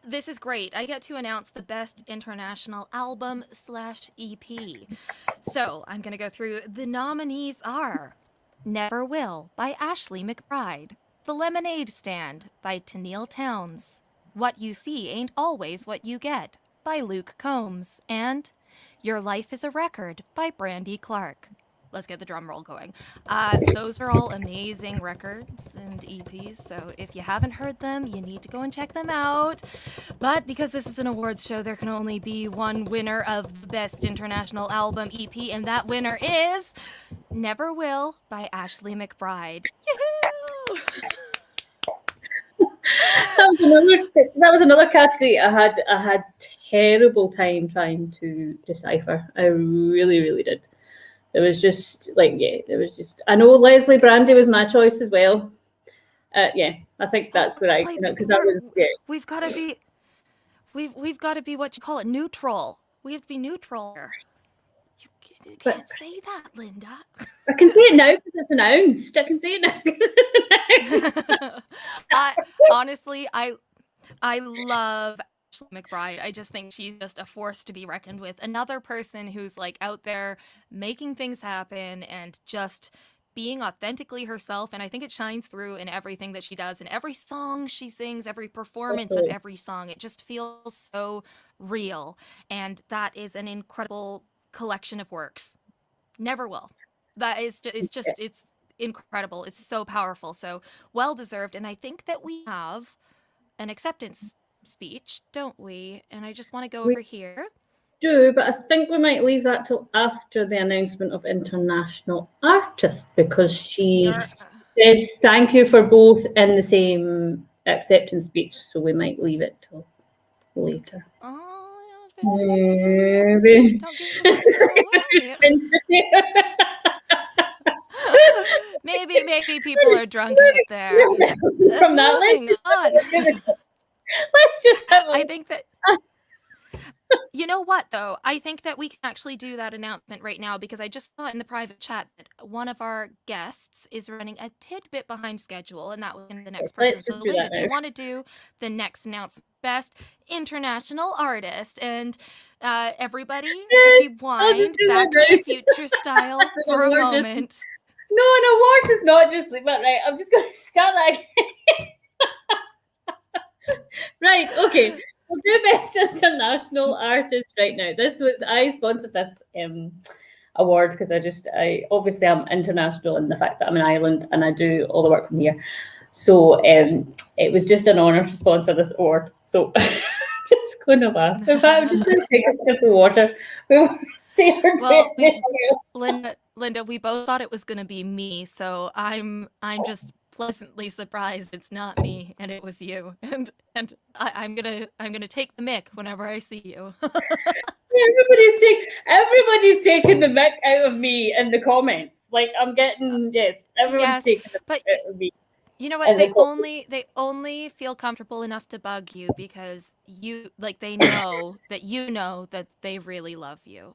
This is great. I get to announce the best international album/EP. So I'm going to go through. The nominees are Never Will by Ashley McBride, The Lemonade Stand by Tennille Townes, What You See Ain't Always What You Get by Luke Combs, and Your Life is a Record by Brandy Clark. Let's get the drum roll going. Those are all amazing records and EPs, so if you haven't heard them, you need to go and check them out. But because this is an awards show, there can only be one winner of the Best International Album EP, and that winner is Never Will by Ashley McBride. Yoo-hoo! That was another category I had terrible time trying to decipher. I really, really did. There was just I know Leslie Brandy was my choice as well. I think that's where We've got to be what you call it, neutral. We have to be neutral here. You can't say that, Linda. I can say it now because it's announced. I can say it now. Honestly, I love Ashley McBride. I just think she's just a force to be reckoned with. Another person who's like out there making things happen and just being authentically herself. And I think it shines through in everything that she does, in every song she sings, every performance of every song. It just feels so real. And that is an incredible collection of works. Never Will. That is it's incredible. It's so powerful. So well deserved. And I think that we have an acceptance speech, don't we? And I just want to go over here. Do, but I think we might leave that till after the announcement of international artists, because she says thank you for both in the same acceptance speech, so we might leave it till later. Maybe. Maybe people are drunk out there. From that, Moving on. Let's just have I think that you know what, though? I think that we can actually do that announcement right now, because I just saw in the private chat that one of our guests is running a tidbit behind schedule, and that was the next person. So, Linda, do you want to do the next announcement? Best international artist. And everybody, rewind back to the future style for a moment. No, an award is not just like that, right? I'm just going to start that. Right, okay. We'll do Best International Artist right now. I sponsored this award because I obviously I'm international in the fact that I'm in Ireland and I do all the work from here. So it was just an honour to sponsor this award. So I'm just going to laugh. In fact, I'm just going to take a sip of water. Linda, we both thought it was going to be me, so I'm just pleasantly surprised it's not me and it was you. And I'm gonna take the mic whenever I see you. Everybody's taking the mic out of me in the comments. Like I'm getting everyone's taking the mic out of me. You know what? They only feel comfortable enough to bug you because they know that they really love you.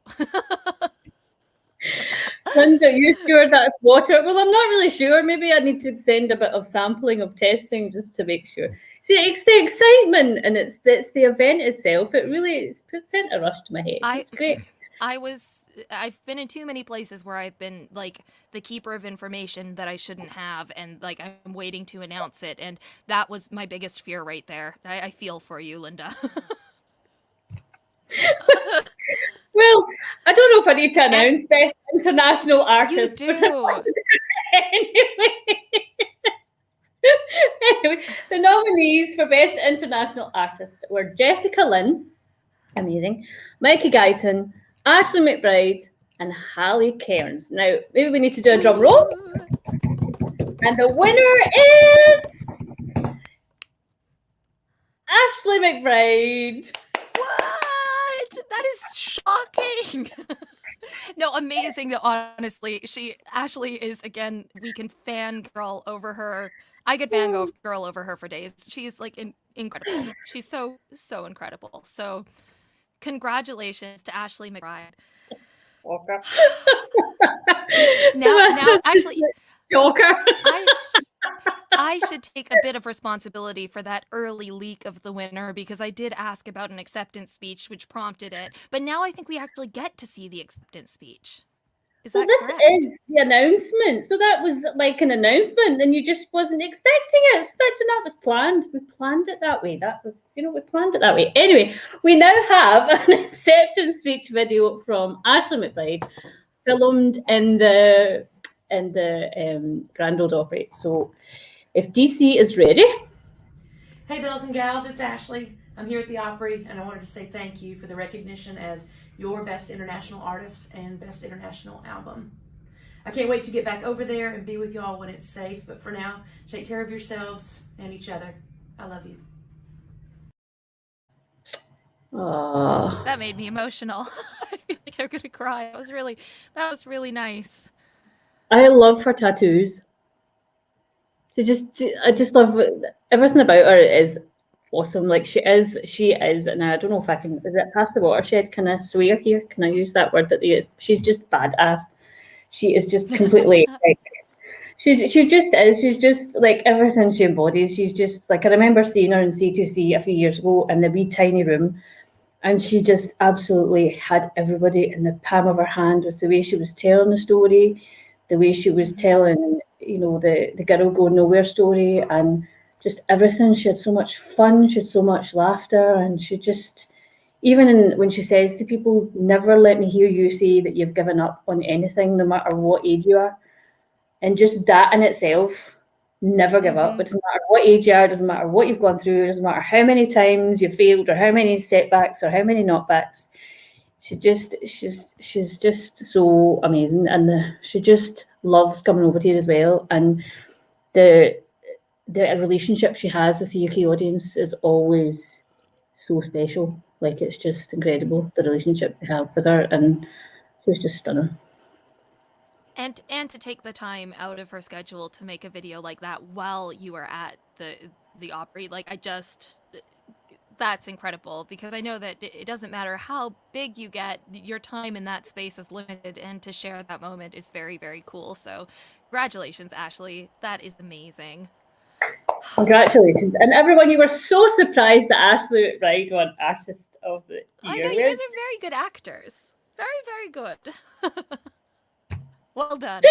Linda, you sure that's water? Well, I'm not really sure. Maybe I need to send a bit of sampling of testing just to make sure. See, it's the excitement and it's the event itself. It really sent a rush to my head. It's great. I've been in too many places where I've been like the keeper of information that I shouldn't have, and like I'm waiting to announce it, and that was my biggest fear right there. I feel for you, Linda. Well, I don't know if I need to announce Best International Artist. You do. Anyway, the nominees for Best International Artist were Jessica Lynn, amazing, Mikey Guyton, Ashley McBride, and Halle Kearns. Now, maybe we need to do a drum roll. And the winner is Ashley McBride. What? That is shocking. No, amazing. Though, honestly, Ashley is, again, we can fangirl over her. I could fangirl over her for days. She's like incredible. She's so incredible. So, congratulations to Ashley McBride. Shocker. Now, actually, shocker. I should take a bit of responsibility for that early leak of the winner because I did ask about an acceptance speech, which prompted it. But now I think we actually get to see the acceptance speech. Is that correct? This is the announcement. So that was like an announcement, and you just wasn't expecting it. So that was planned. We planned it that way. That was, we planned it that way. Anyway, we now have an acceptance speech video from Ashley McBride, filmed in the Grand Ole Opry. So, if DC is ready. Hey, Bells and Gals, it's Ashley. I'm here at the Opry, and I wanted to say thank you for the recognition as your Best International Artist and Best International Album. I can't wait to get back over there and be with y'all when it's safe, but for now, take care of yourselves and each other. I love you. Aww. That made me emotional. I feel like I'm gonna cry. That was really nice. I love her tattoos. I just love everything about her is awesome. Like she is, and I don't know if I can, is it past the watershed? Can I swear here? Can I use that word that they use? She's just badass. She is just completely like, she just is. She's just like everything she embodies. She's just like, I remember seeing her in C2C a few years ago in the wee tiny room, and she just absolutely had everybody in the palm of her hand with the way she was telling the story, the way she was telling, the girl going nowhere story, and just everything. She had so much fun, she had so much laughter, and she just, even when she says to people, never let me hear you say that you've given up on anything, no matter what age you are. And just that in itself, never give up. It doesn't matter what age you are, it doesn't matter what you've gone through, it doesn't matter how many times you failed or how many setbacks or how many knockbacks. She's just so amazing, and she just loves coming over here as well. And the relationship she has with the UK audience is always so special. Like, it's just incredible, the relationship they have with her, and she's just stunning. And to take the time out of her schedule to make a video like that while you are at the Opry, like, that's incredible, because I know that it doesn't matter how big you get, your time in that space is limited, and to share that moment is very, very cool. So congratulations, Ashley. That is amazing. Congratulations. And everyone, you were so surprised that Ashley McBride won Artist of the Year. I know, you guys are very good actors. Very, very good. Well done.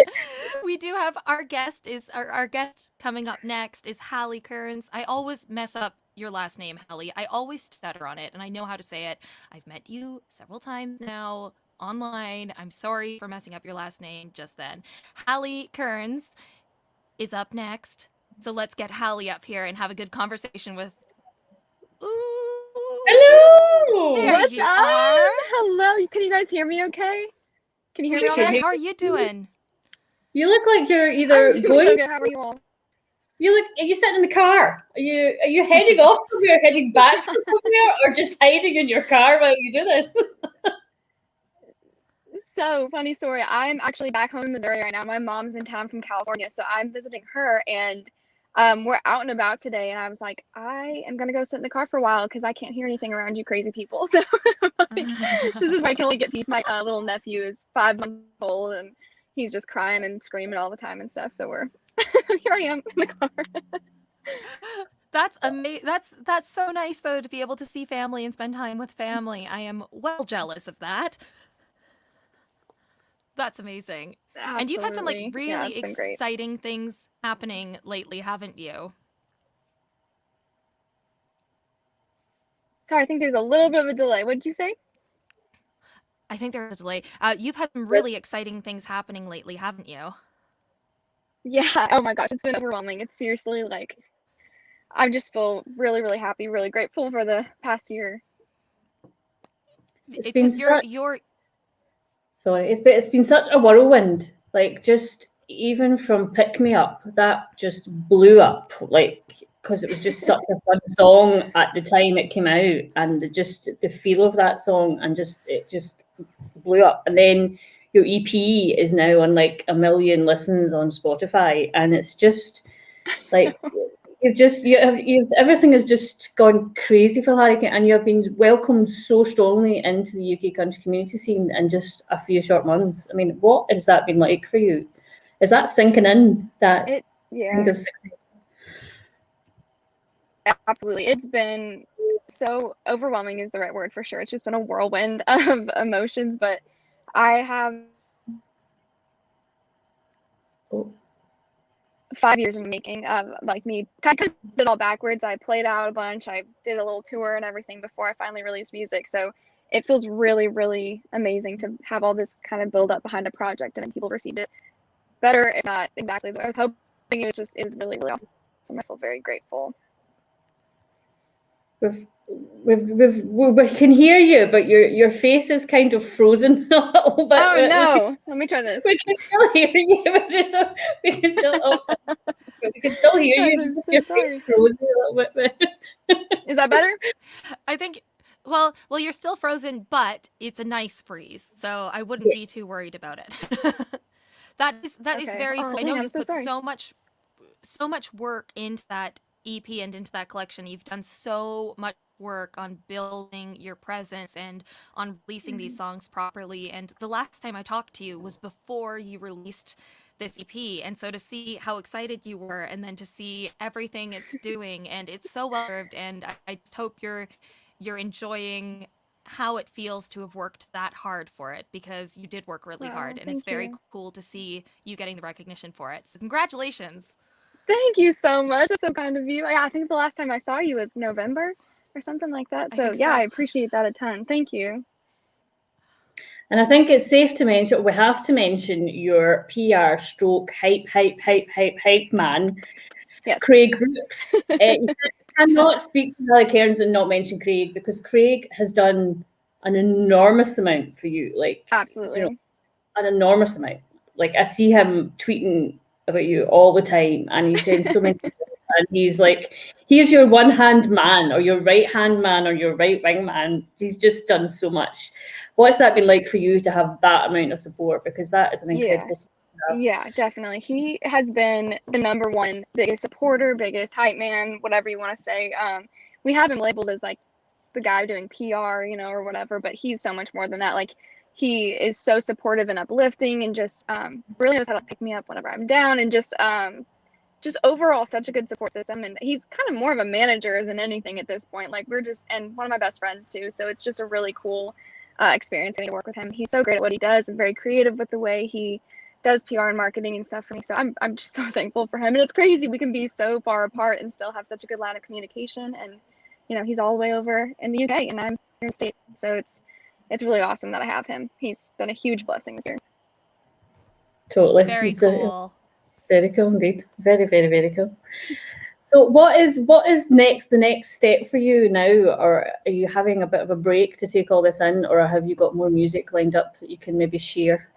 We do have our guest coming up next is Halle Kearns. I always mess up your last name, Halle. I always stutter on it, and I know how to say it. I've met you several times now online. I'm sorry for messing up your last name just then. Halle Kearns is up next. So let's get Halle up here and have a good conversation with. Ooh. Hello. There What's you up? are. Hello. Can you guys hear me okay? Can you hear me all right? How are you doing? You look like you're either I'm doing going. so good. How are you all? Are you sitting in the car? Are you heading off somewhere, heading back from somewhere, or just hiding in your car while you do this? So, funny story. I'm actually back home in Missouri right now. My mom's in town from California, so I'm visiting her, and we're out and about today, and I was like, I am going to go sit in the car for a while because I can't hear anything around you crazy people. So this is why I can only get peace. My little nephew is 5 months old, and he's just crying and screaming all the time and stuff. So we're here I am in the car. That's amazing. That's so nice, though, to be able to see family and spend time with family. I am well jealous of that. That's amazing. Absolutely. And you've had some really it's been great. exciting things happening lately, haven't you? Sorry, I think there's a little bit of a delay. What did you say? I think there's a delay. You've had some really exciting things happening lately, haven't you? Yeah. Oh my gosh, it's been overwhelming. It's seriously like, I just feel really, really happy, really grateful for the past year. It's been Because you're Sorry, it's been such a whirlwind. Like, just even from Pick Me Up, that just blew up, like, because it was just such a fun song at the time it came out, and the feel of that song, and it just blew up. And then your EP is now on like 1 million listens on Spotify, and it's just like you've everything has just gone crazy for Halle Kearns, and you have been welcomed so strongly into the UK country community scene in just a few short months. I mean, what has that been like for you? Is that sinking in? Yeah, absolutely. It's been so overwhelming is the right word for sure. It's just been a whirlwind of emotions, but I have 5 years in the making of like me kind of did it all backwards. I played out a bunch. I did a little tour and everything before I finally released music. So it feels really, really amazing to have all this kind of build up behind a project, and then people received it better, if not exactly what I was hoping. It was really, really awesome. I feel very grateful. We can hear you, but your face is kind of frozen a little bit. Oh no! Let me try this. We can still hear you. We can still hear Guys, you. I'm so Your sorry. face frozen a little bit. Is that better? I think, well, you're still frozen, but it's a nice freeze, so I wouldn't be too worried about it. That is Okay. very cool. I dang, know I'm you've so put sorry. so much work into that EP and into that collection. You've done so much work on building your presence and on releasing these songs properly. And the last time I talked to you was before you released this EP. And so to see how excited you were, and then to see everything it's doing, and it's so well served. And I just hope you're enjoying how it feels to have worked that hard for it, because you did work really hard, and it's very cool to see you getting the recognition for it. So congratulations. Thank you so much. That's so kind of you. I think the last time I saw you was November or something like that. So yeah, I appreciate that a ton. Thank you. And I think it's safe to mention, we have to mention your PR stroke hype man, Yes. Craig Brooks. You cannot speak to Halle Kearns and not mention Craig, because Craig has done an enormous amount for you. Like, absolutely, you know, an enormous amount. Like, I see him tweeting about you all the time, and he's saying so many things, and he's like, he's your one hand man, or your right hand man, or your right wing man. He's just done so much. What's that been like for you to have that amount of support? Because that is an incredible support. Yeah, definitely. He has been the number one biggest supporter, biggest hype man, whatever you want to say. We have him labeled as like the guy doing PR, you know, or whatever, but he's so much more than that. Like, he is so supportive and uplifting, and just really knows how to pick me up whenever I'm down, and just overall such a good support system. And he's kind of more of a manager than anything at this point. Like, and one of my best friends too. So it's just a really cool experience getting to work with him. He's so great at what he does, and very creative with the way he does PR and marketing and stuff for me. So I'm just so thankful for him. And it's crazy we can be so far apart and still have such a good line of communication. And you know, he's all the way over in the UK, and I'm here in the States. So it's really awesome that I have him. He's been a huge blessing this year. Totally. Very cool. Very cool indeed. Very, very, very cool. So what is the next step for you now? Or are you having a bit of a break to take all this in, or have you got more music lined up that you can maybe share?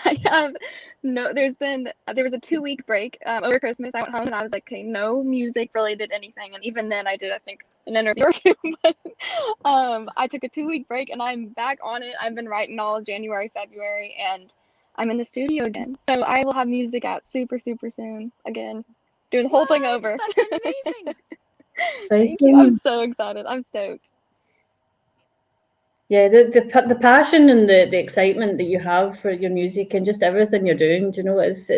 I have there was a 2-week break over Christmas. I went home and I was like, okay, no music related anything. And even then I did, I think, an interview or two. But I took a 2-week break, and I'm back on it. I've been writing all of January, February, and I'm in the studio again. So I will have music out super, super soon again. Doing the whole thing over. That's amazing. Thank you. I'm so excited. I'm stoked. Yeah, the passion and the excitement that you have for your music and just everything you're doing, you know, it's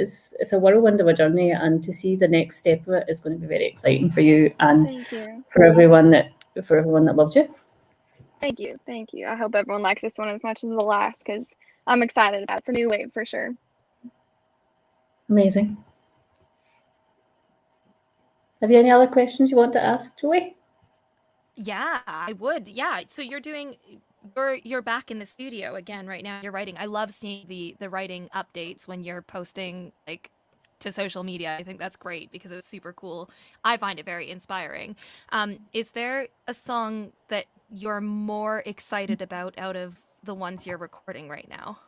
a whirlwind of a journey, and to see the next step of it is going to be very exciting for you and for everyone that loves you. Thank you. I hope everyone likes this one as much as the last, because I'm excited about it. It's a new wave for sure. Amazing. Have you any other questions you want to ask, Joey? Yeah, I would. Yeah. So you're back in the studio again right now. You're writing. I love seeing the writing updates when you're posting like to social media. I think that's great because it's super cool. I find it very inspiring. Is there a song that you're more excited about out of the ones you're recording right now?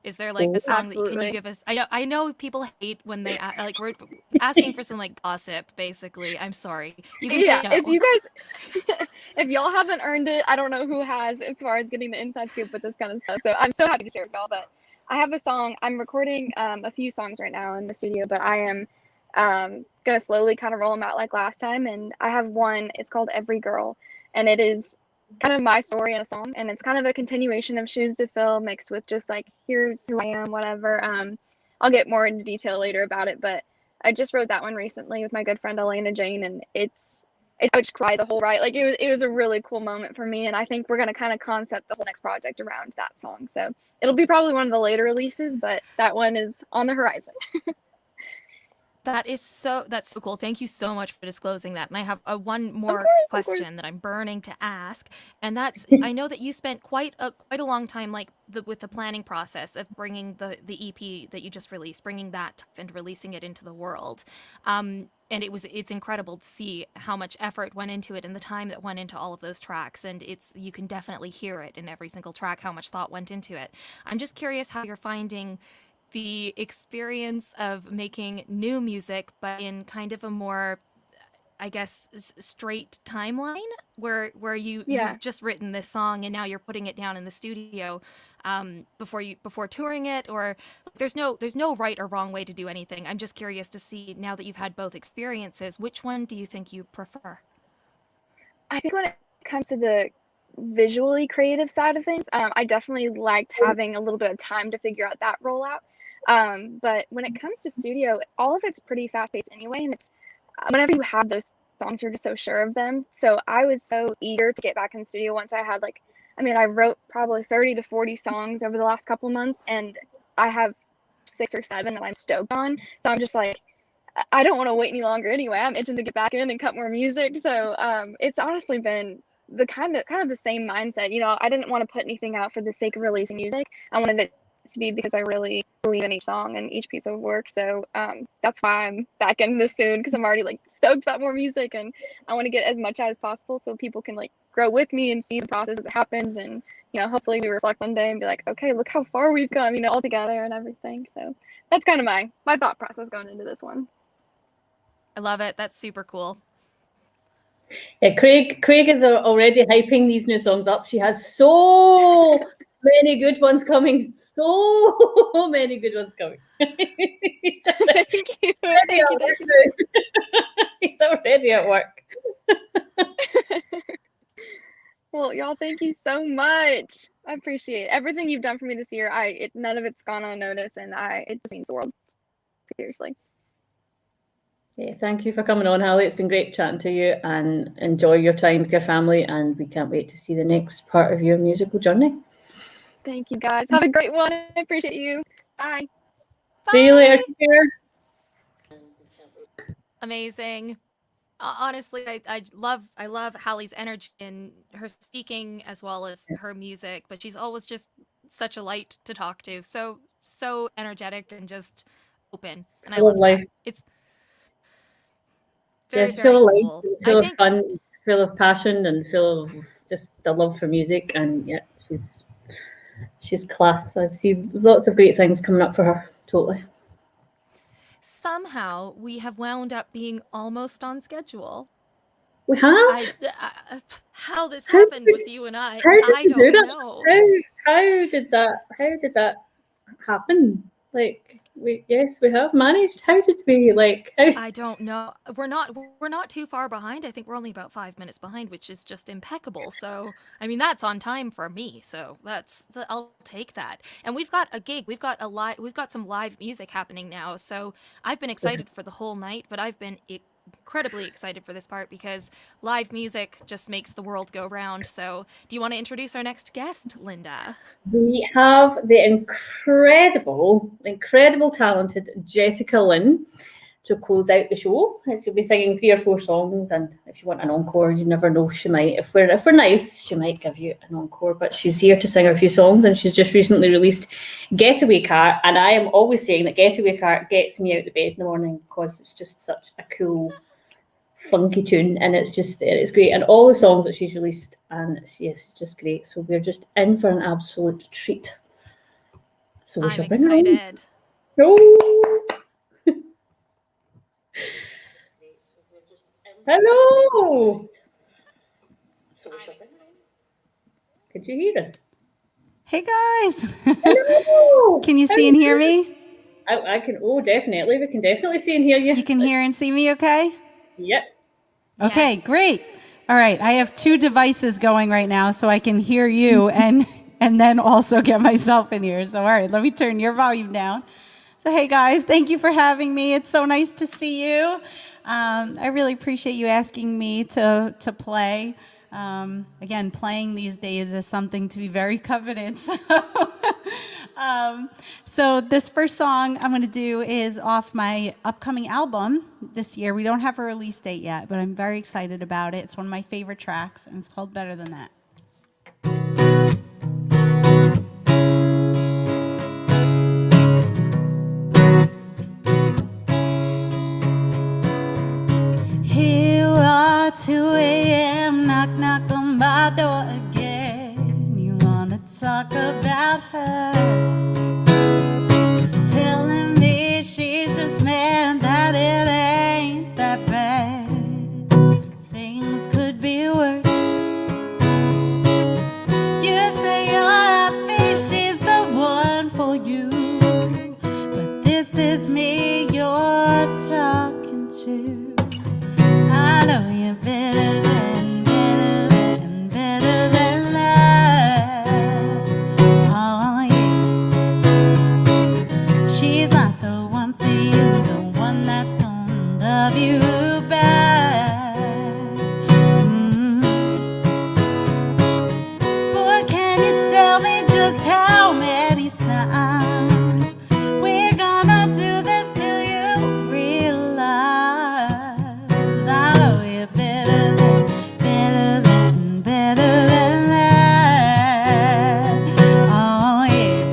Is there like a song that can you Absolutely. give us? I know people hate when they like we're asking for some like gossip, basically. I'm sorry. You can Yeah, say if no. you guys, if y'all haven't earned it, I don't know who has as far as getting the inside scoop with this kind of stuff. So I'm so happy to share with y'all. But I have a song. I'm recording a few songs right now in the studio, but I am gonna slowly kind of roll them out like last time. And I have one. It's called Every Girl, and it is kind of my story in a song, and it's kind of a continuation of Shoes to Fill mixed with just like here's who I am, whatever. I'll get more into detail later about it, but I just wrote that one recently with my good friend Elena Jane, and I just cried the whole ride. Like it was a really cool moment for me, and I think we're gonna kind of concept the whole next project around that song. So it'll be probably one of the later releases, but that one is on the horizon. That's so cool. Thank you so much for disclosing that. And I have one more Of course. question that I'm burning to ask, and that's I know that you spent quite a long time like with the planning process of bringing the EP that you just released, bringing that and releasing it into the world. And it's incredible to see how much effort went into it and the time that went into all of those tracks, and you can definitely hear it in every single track how much thought went into it. I'm just curious how you're finding the experience of making new music, but in kind of a more, I guess, straight timeline where Yeah. you've just written this song and now you're putting it down in the studio before touring it, or there's no right or wrong way to do anything. I'm just curious to see, now that you've had both experiences, which one do you think you prefer? I think when it comes to the visually creative side of things, I definitely liked having a little bit of time to figure out that rollout. But when it comes to studio, all of it's pretty fast paced anyway, and it's whenever you have those songs, you're just so sure of them. So I was so eager to get back in the studio once I had I wrote probably 30 to 40 songs over the last couple months, and I have 6 or 7 that I'm stoked on. So I'm just like, I don't want to wait any longer anyway. I'm itching to get back in and cut more music. So it's honestly been the kind of the same mindset. You know, I didn't want to put anything out for the sake of releasing music. I wanted it to be because I really believe in each song and each piece of work. So that's why I'm back in this soon, because I'm already like stoked about more music, and I want to get as much out as possible so people can like grow with me and see the process as it happens. And you know, hopefully we reflect one day and be like, okay, look how far we've come, you know, all together and everything. So that's kind of my thought process going into this one. I love it. That's super cool. Yeah, Craig is already hyping these new songs up. She has so many good ones coming. So many good ones coming. He's Thank you. He's already at work. Well, y'all, thank you so much. I appreciate everything you've done for me this year. None of it's gone unnoticed, and it just means the world. Seriously. Yeah, thank you for coming on, Halle. It's been great chatting to you, and enjoy your time with your family, and we can't wait to see the next part of your musical journey. Thank you, guys. Have a great one. I appreciate you. Bye. See you later. Amazing. Honestly, I love Halle's energy in her speaking as well as her music, but she's always just such a light to talk to. So energetic and just open, and I love that. It's very, very cool. Full of fun, full of passion, and full of just the love for music. And yeah, she's class. I see lots of great things coming up for her. Totally. Somehow we have wound up being almost on schedule. We have? How this happened with you and I don't know. How did that happen? Like we have managed. How did we I don't know. We're not too far behind. I think we're only about 5 minutes behind, which is just impeccable. So I mean, that's on time for me. So I'll take that. And we've got a gig. We've got some live music happening now. So I've been excited for the whole night, but I've been incredibly excited for this part because live music just makes the world go round. So do you want to introduce our next guest, Linda? We have the incredible talented Jessica Lynn to close out the show. She'll be singing 3 or 4 songs, and if you want an encore, you never know, she might, if we're nice, she might give you an encore, but she's here to sing a few songs, and she's just recently released Getaway Car, and I am always saying that Getaway Car gets me out of bed in the morning because it's just such a cool, funky tune, and it's great, and all the songs that she's released, and it's just great. So we're just in for an absolute treat. So we I'm shall bring her on. excited. Oh. Hello. Could you hear us? Hey guys. Hello. Can you see and hear me? I can. Oh, definitely. We can definitely see and hear you. You can hear and see me okay? Yep. Okay, Yes. great. All right, I have 2 devices going right now so I can hear you and then also get myself in here. So all right, let me turn your volume down. So hey guys, thank you for having me. It's so nice to see you. I really appreciate you asking me to play. Again, playing these days is something to be very coveted. So this first song I'm going to do is off my upcoming album this year. We don't have a release date yet, but I'm very excited about it. It's one of my favorite tracks, and it's called Better Than That. Here we are, 2 a.m., knock, knock on my door again. You want to talk about her, telling me she's just mad that it ain't that bad. Things could be worse. You say you're happy, she's the one for you, but this is me you're talking to. I know you're better than love. Oh yeah. She's not the one for you, the one that's gonna love you back. Boy, can you tell me just how many times we're gonna do this till you realize I know you're better than that. Oh yeah.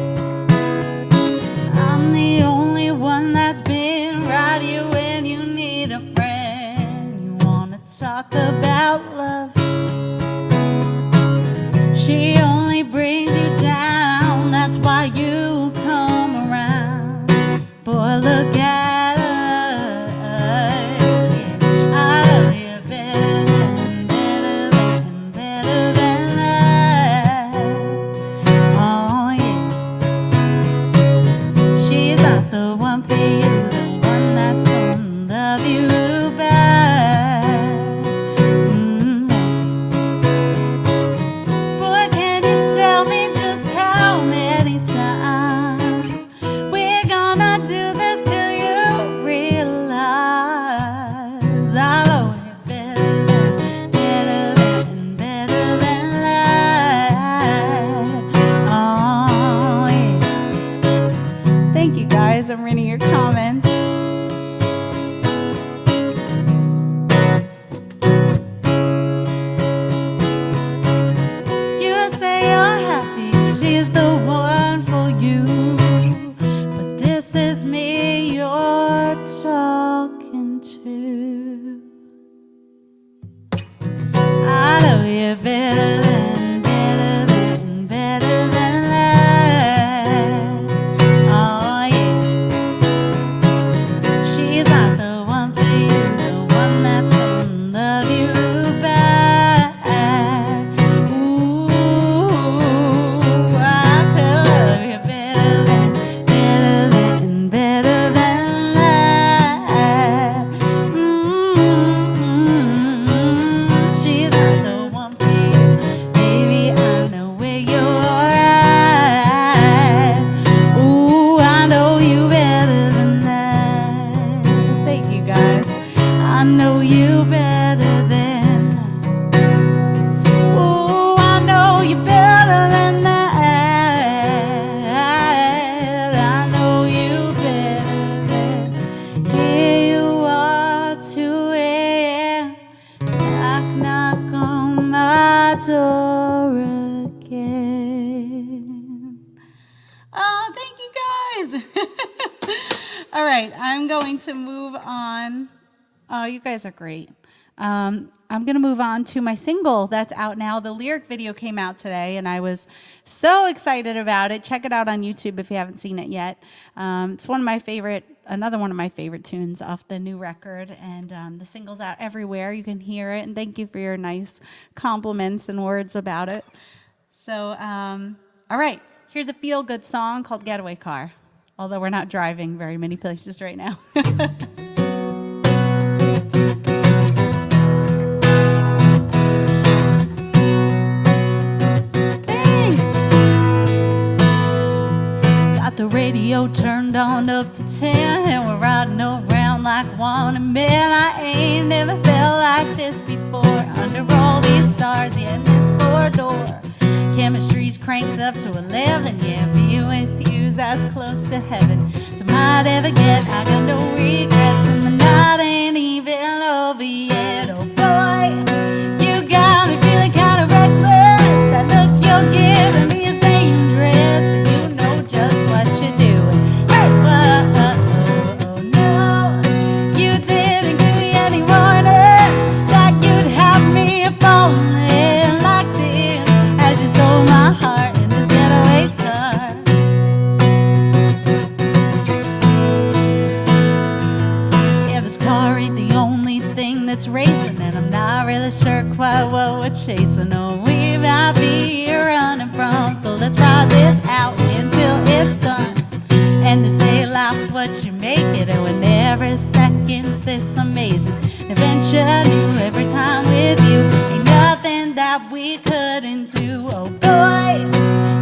I'm the only one that's been right here when you need a friend. You wanna talk about love, she only brings you down, that's why you come around. Boy, look at us, yeah. I know you're better than that. Oh yeah. She's not the one for you, the one that's gonna love you back. Boy, can you tell me just how many times we're gonna do this till you realize I know you're better than that. Oh yeah. Thank you guys. I'm reading your comments. You say you're happy, she's the one for you, but this is me you're talking to. I know you're better than that. Oh yeah. She's not the one for you, the one that's gonna love you back. Ooh, I could love you better than that. She's not the one for you, baby. I know where you're at. Ooh, I know you better than that. Thank you guys. I know you better than. Ooh, I know you better than that. I know you better than. Here you are, 2 a.m. Knock, knock on my door again. Oh, thank you guys. All right, I'm going to move on. Oh, you guys are great. I'm going to move on to my single that's out now. The lyric video came out today, and I was so excited about it. Check it out on YouTube if you haven't seen it yet. It's another one of my favorite tunes off the new record, and the single's out everywhere. You can hear it, and thank you for your nice compliments and words about it. So, all right, here's a feel-good song called Getaway Car, although we're not driving very many places right now. The radio turned on up to 10, and we're riding around like wanted men. I ain't never felt like this before. Under all these stars, yeah, this four-door chemistry's cranked up to 11. Yeah, being with you's as close to heaven as I might ever get. I got no regrets, and the night ain't even over yet. Oh boy, you got me feeling kind of reckless. That look you're giving me is dangerous, but you know just what you're doing. Hey, whoa, no, you didn't give me any warning that you'd have me falling like this as you stole my heart in this getaway car. Yeah, this car ain't the only thing that's racing, and I'm not really sure quite what we're chasing. Oh, we might be here running from, so let's ride this out until it's done. And they say life's what you make it, and when every second's this amazing. Eventually, every time with you, ain't nothing that we couldn't do. Oh boy,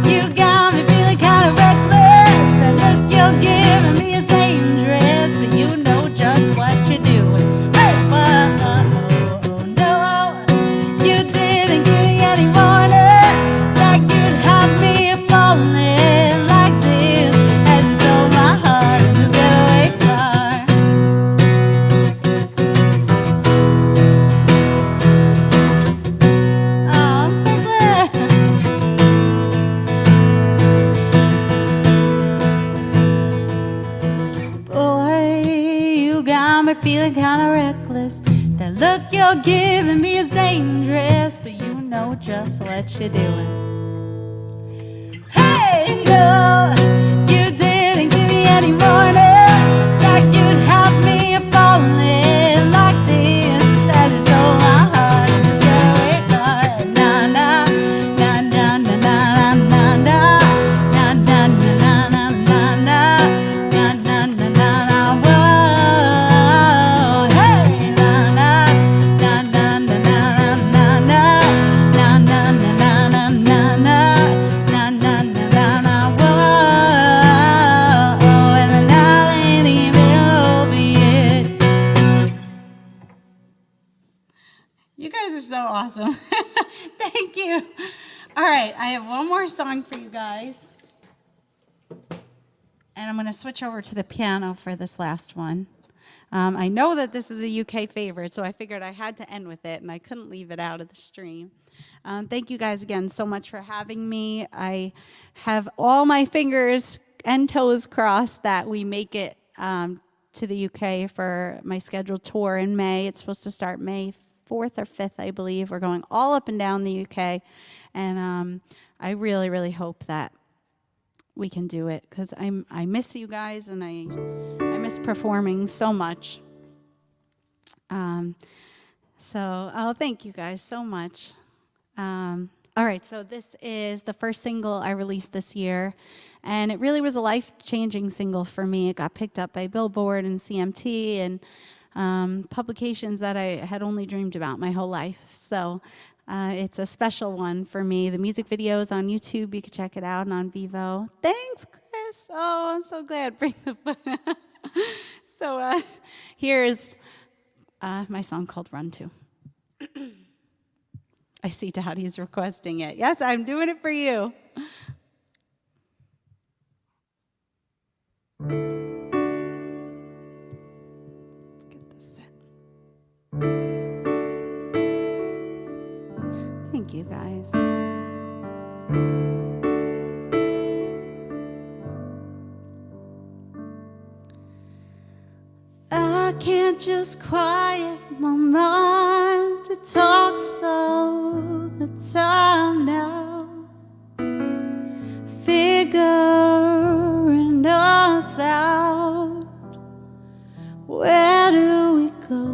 you got me feeling kind of reckless. That look you're giving me is dangerous, but you know just what you're doing. Hey, whoa, no, you didn't give me any warning that you'd have me falling like this as you stole my heart in this getaway car. Oh, I'm so glad. Boy, you got me feeling kind of reckless. That look you're giving me is dangerous, but you know just what you're doing. Hey, no, you didn't give me any warning that you'd have me falling like this as you stole my heart in this getaway car. Na na na na na na na na na na na na na na na na na. Whoa, hey, na na na na na na na na na na na na na na. You guys are so awesome. Thank you. All right, I have one more song for you guys. And I'm going to switch over to the piano for this last one. I know that this is a UK favorite, so I figured I had to end with it, and I couldn't leave it out of the stream. Thank you guys again so much for having me. I have all my fingers and toes crossed that we make it to the UK for my scheduled tour in May. It's supposed to start May 4th or 5th, I believe. We're going all up and down the UK, and I really, really hope that we can do it, because I miss you guys, and I miss performing so much. Thank you guys so much. All right, so this is the first single I released this year, and it really was a life-changing single for me. It got picked up by Billboard and CMT and publications that I had only dreamed about my whole life. So it's a special one for me. The music video is on YouTube. You can check it out, and on Vivo. Thanks, Chris. Oh, I'm so glad. Bring the foot. So here's my song called Run To. I see Daddy's requesting it. Yes, I'm doing it for you. Get this set. Thank you, guys. I can't just quiet my mind to talk all the time now, figuring us out. Where do we go?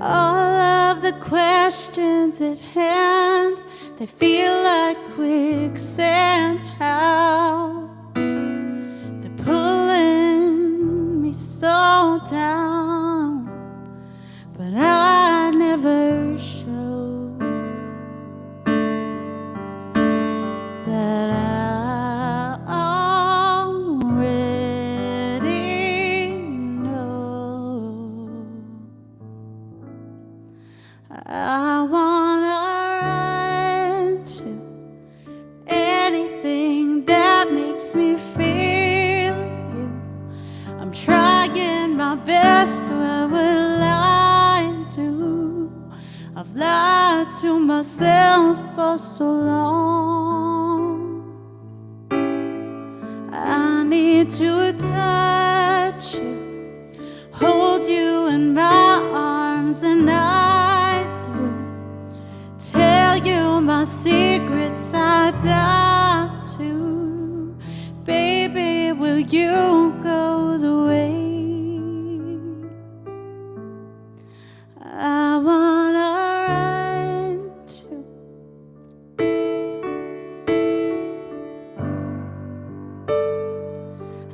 All of the questions at hand, they feel like quicksand. How they're pulling me so down, but I never show that I already know. I wanna run to anything that makes me feel you. I'm trying my best, what will I do? I've lied to myself for so long. I need to touch you, hold you in my arms the night through, tell you my secrets I doubt to. Baby, will you go the way I wanna run to?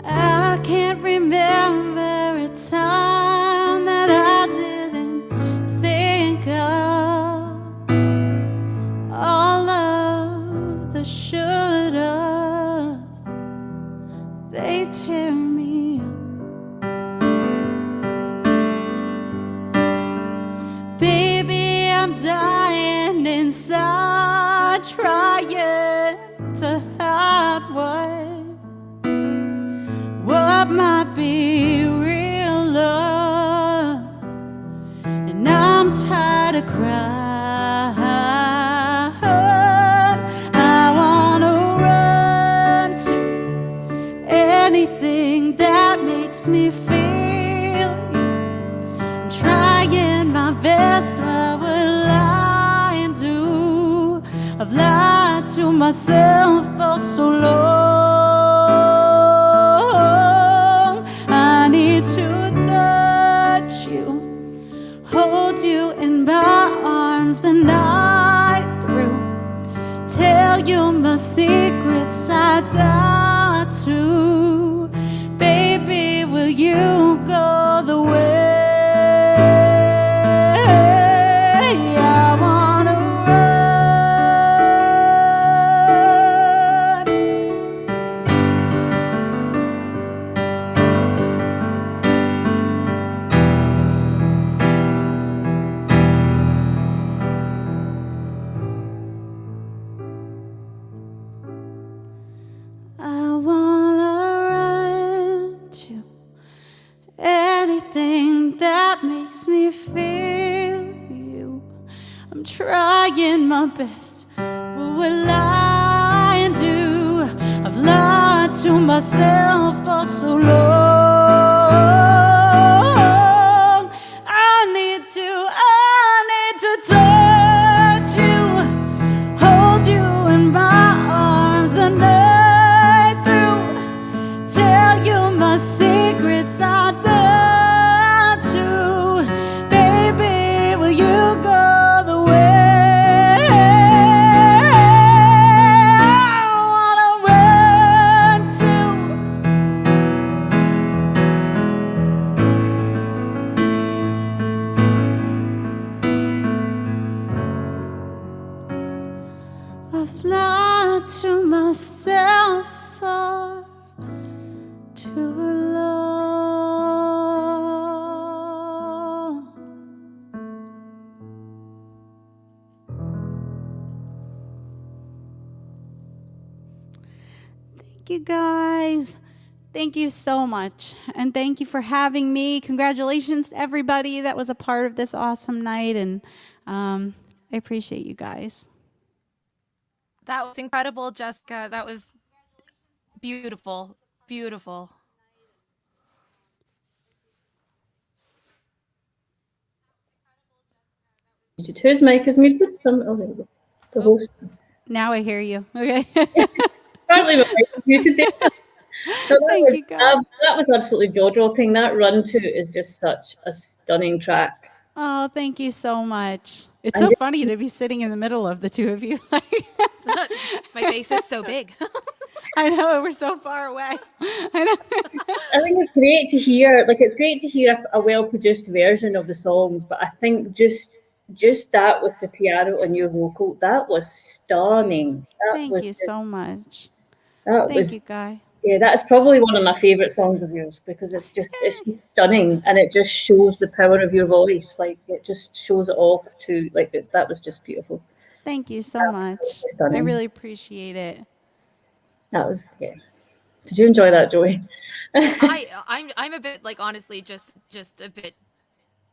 I can't remember a time that I didn't think of all of the should-haves. They tear me up. Baby, I'm dying inside, trying to hide what might be real love, and I'm tired of crying. I wanna run to anything that makes me feel you. I'm trying my best, what will I do? I've lied to myself for so long. I need to touch you, hold you in my arms the night through, tell you my secrets I doubt to. Baby, will you go the way I wanna run? I wanna run to anything that makes me feel you. I'm trying my best, what will I do? I've lied to myself for so long. I need to touch you, hold you in my arms the night through, tell you my secrets I doubt to. Baby, will you go the way I wanna run to? I've lied to myself for too long. Thank you, guys. Thank you so much. And thank you for having me. Congratulations to everybody that was a part of this awesome night. And I appreciate you guys. That was incredible, Jessica. That was Beautiful, beautiful. Whose mic is muted? Oh, there we go. The host. Now I hear you. Okay. Apparently my mic is muted there. So Thank you, guys. that was absolutely jaw-dropping. That Run To is just such a stunning track. Oh, thank you so much. It's And so funny to be sitting in the middle of the two of you. My face is so big. I know, we're so far away. I know. I think it's great to hear, it's great to hear a well-produced version of the songs, but I think just that with the piano and your vocal, that was stunning. Thank you so much. That Thank was, you, Guy. yeah, that's probably one of my favorite songs of yours because it's just stunning and it just shows the power of your voice. Like it just shows it off to that was just beautiful. Thank you so much. Stunning. I really appreciate it. That was, yeah. Did you enjoy that, Joey? I'm a bit honestly just a bit,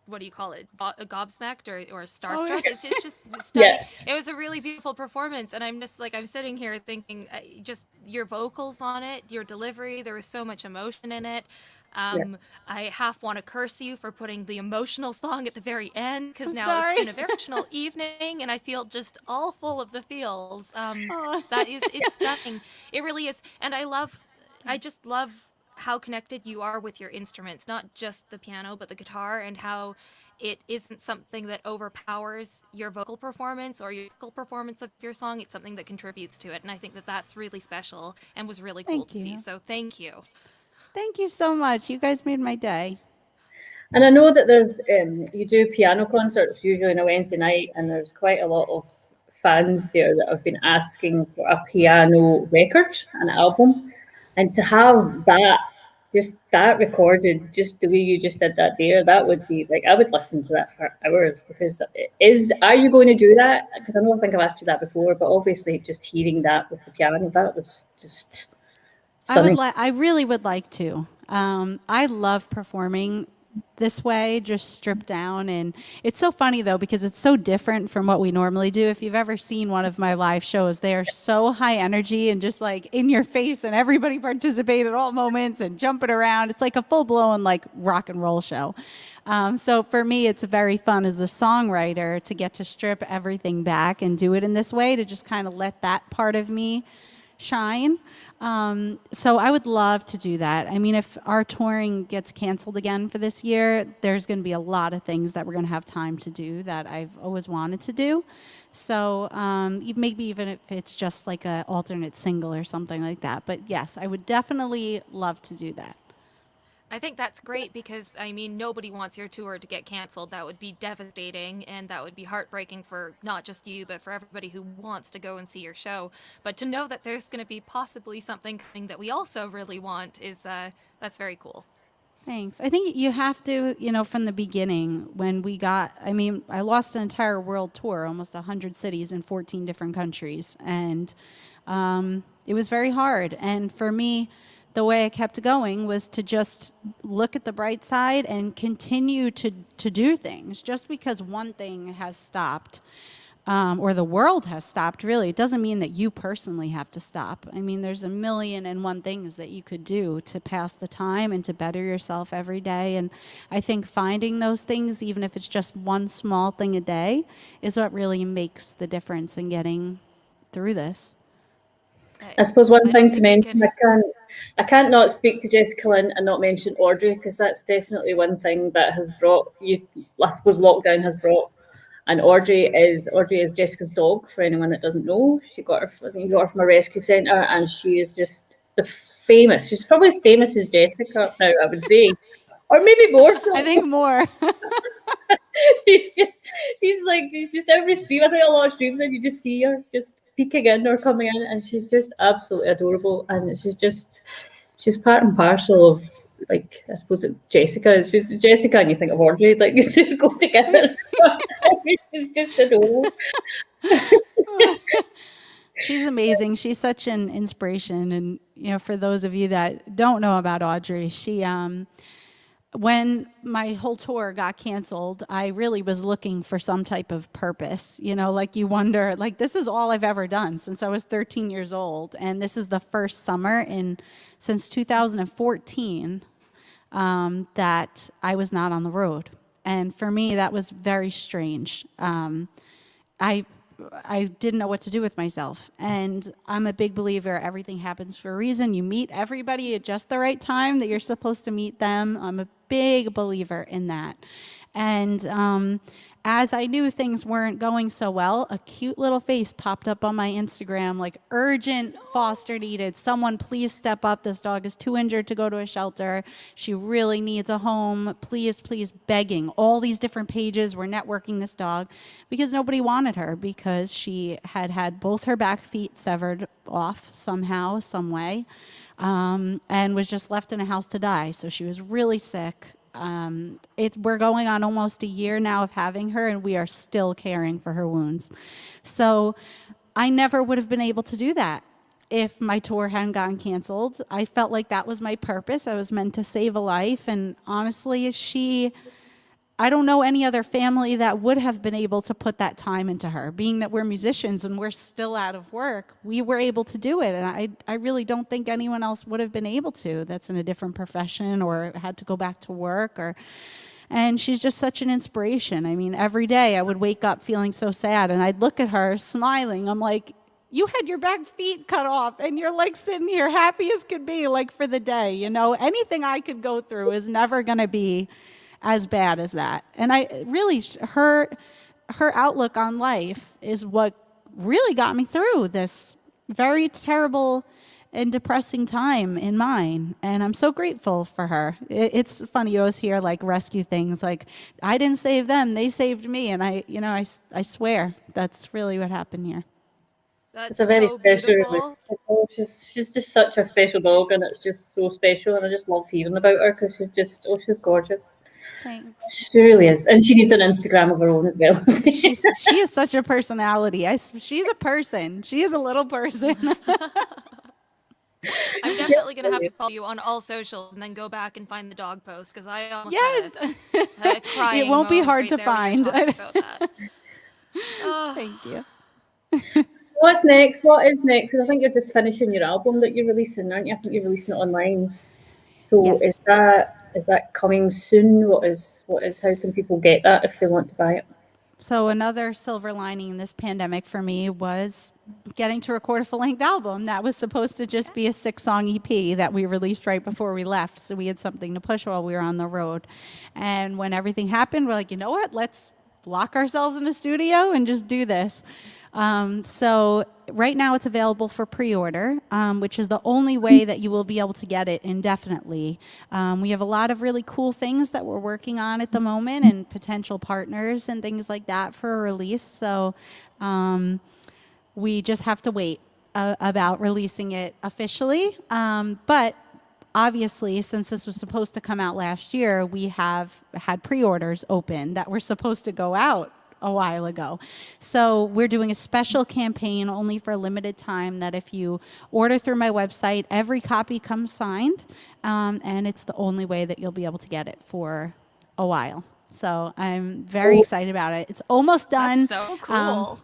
what do you call it, gobsmacked or starstruck. It's just stunning. Yeah. It was a really beautiful performance, and I'm just I'm sitting here thinking, just your vocals on it, your delivery. There was so much emotion in it. I half want to curse you for putting the emotional song at the very end because now it's been a very emotional evening, and I feel just all full of the feels. It's stunning. It really is, and I just love how connected you are with your instruments, not just the piano, but the guitar, and how it isn't something that overpowers your vocal performance or your vocal performance of your song. It's something that contributes to it. And I think that that's really special and was really cool to see. So thank you. Thank you so much. You guys made my day. And I know that there's, you do piano concerts usually on a Wednesday night, and there's quite a lot of fans there that have been asking for a piano record, an album. And to have that recorded, just the way you just did that there, that would be I would listen to that for hours because are you going to do that? Because I don't think I've asked you that before, but obviously just hearing that with the piano, that was just stunning. I really would like to. I love performing this way, just stripped down. And it's so funny though, because it's so different from what we normally do. If you've ever seen one of my live shows, they are so high energy and just in your face, and everybody participate at all moments and jumping around. It's like a full blown rock and roll show. So for me, it's very fun as the songwriter to get to strip everything back and do it in this way, to just kind of let that part of me shine. So I would love to do that. I mean, if our touring gets canceled again for this year, there's going to be a lot of things that we're going to have time to do that I've always wanted to do. So maybe even if it's just an alternate single or something like that. But yes, I would definitely love to do that. I think that's great because, I mean, nobody wants your tour to get canceled. That would be devastating, and that would be heartbreaking for not just you, but for everybody who wants to go and see your show. But to know that there's going to be possibly something coming that we also really want is, that's very cool. Thanks. I think you have to, from the beginning when I lost an entire world tour, almost 100 cities in 14 different countries. And it was very hard. And for me, the way I kept going was to just look at the bright side and continue to do things. Just because one thing has stopped, or the world has stopped, really, it doesn't mean that you personally have to stop. I mean, there's 1,000,001 things that you could do to pass the time and to better yourself every day. And I think finding those things, even if it's just one small thing a day, is what really makes the difference in getting through this. I suppose one thing to mention, I can't not speak to Jessica Lynn and not mention Audrey, because that's definitely one thing that has brought you, I suppose lockdown has brought. And Audrey is Jessica's dog, for anyone that doesn't know. You got her from a rescue centre, and she is just famous. She's probably as famous as Jessica now, I would say. Or maybe more. I think more. she's just every stream. I think a lot of streams and you just see her just peeking in or coming in, and she's just absolutely adorable. And she's part and parcel of, I suppose Jessica. It's just Jessica and you think of Audrey, you two go together. She's just adorable. She's amazing. She's such an inspiration. And, for those of you that don't know about Audrey, she, when my whole tour got canceled, I really was looking for some type of purpose. You know, like you wonder, like this is all I've ever done since I was 13 years old. And this is the first summer since 2014 that I was not on the road. And for me, that was very strange. I didn't know what to do with myself. And I'm a big believer everything happens for a reason. You meet everybody at just the right time that you're supposed to meet them. I'm a big believer in that. And as I knew things weren't going so well, a cute little face popped up on my Instagram, like urgent foster needed. Someone please step up. This dog is too injured to go to a shelter. She really needs a home. Please, please, begging. All these different pages were networking this dog because nobody wanted her because she had had both her back feet severed off somehow, some way, and was just left in a house to die. So she was really sick. We're going on almost a year now of having her, and we are still caring for her wounds. So I never would have been able to do that if my tour hadn't gotten canceled. I felt like that was my purpose. I was meant to save a life, and honestly, I don't know any other family that would have been able to put that time into her. Being that we're musicians and we're still out of work, we were able to do it. And I really don't think anyone else would have been able to that's in a different profession or had to go back to work. And she's just such an inspiration. I mean, every day I would wake up feeling so sad and I'd look at her smiling. I'm like, you had your back feet cut off and you're like sitting here happy as could be, like for the day. You know, anything I could go through is never going to be as bad as that. And I really, her outlook on life is what really got me through this very terrible and depressing time in mine. And I'm so grateful for her. It's funny, you always hear like rescue things like, I didn't save them, they saved me. And I swear that's really what happened here. That's It's a very so special beautiful. relationship. She's just such a special dog, and it's just so special. And I just love hearing about her because she's gorgeous. Thanks. She really is, and she needs an Instagram of her own as well. She is such a personality. She's a person. She is a little person. I'm definitely going to have to follow you on all socials and then go back and find the dog post because I almost had a crying It won't be moment hard right to there when you find. were talking about that. Oh, Thank you. What's next? What is next? 'Cause I think you're just finishing your album that you're releasing, aren't you? I think you're releasing it online. So Yes. is that coming soon? What is how can people get that if they want to buy it? So another silver lining in this pandemic for me was getting to record a full-length album. That was supposed to just be a 6-song EP that we released right before we left. So we had something to push while we were on the road. And when everything happened, we're like, you know what? Let's lock ourselves in a studio and just do this. So right now it's available for pre-order, which is the only way that you will be able to get it indefinitely. We have a lot of really cool things that we're working on at the moment and potential partners and things like that for a release. So we just have to wait about releasing it officially. But obviously, since this was supposed to come out last year, we have had pre-orders open that were supposed to go out a while ago. So we're doing a special campaign only for a limited time that if you order through my website, every copy comes signed, and it's the only way that you'll be able to get it for a while. So I'm very excited about it. It's almost done. that's so cool.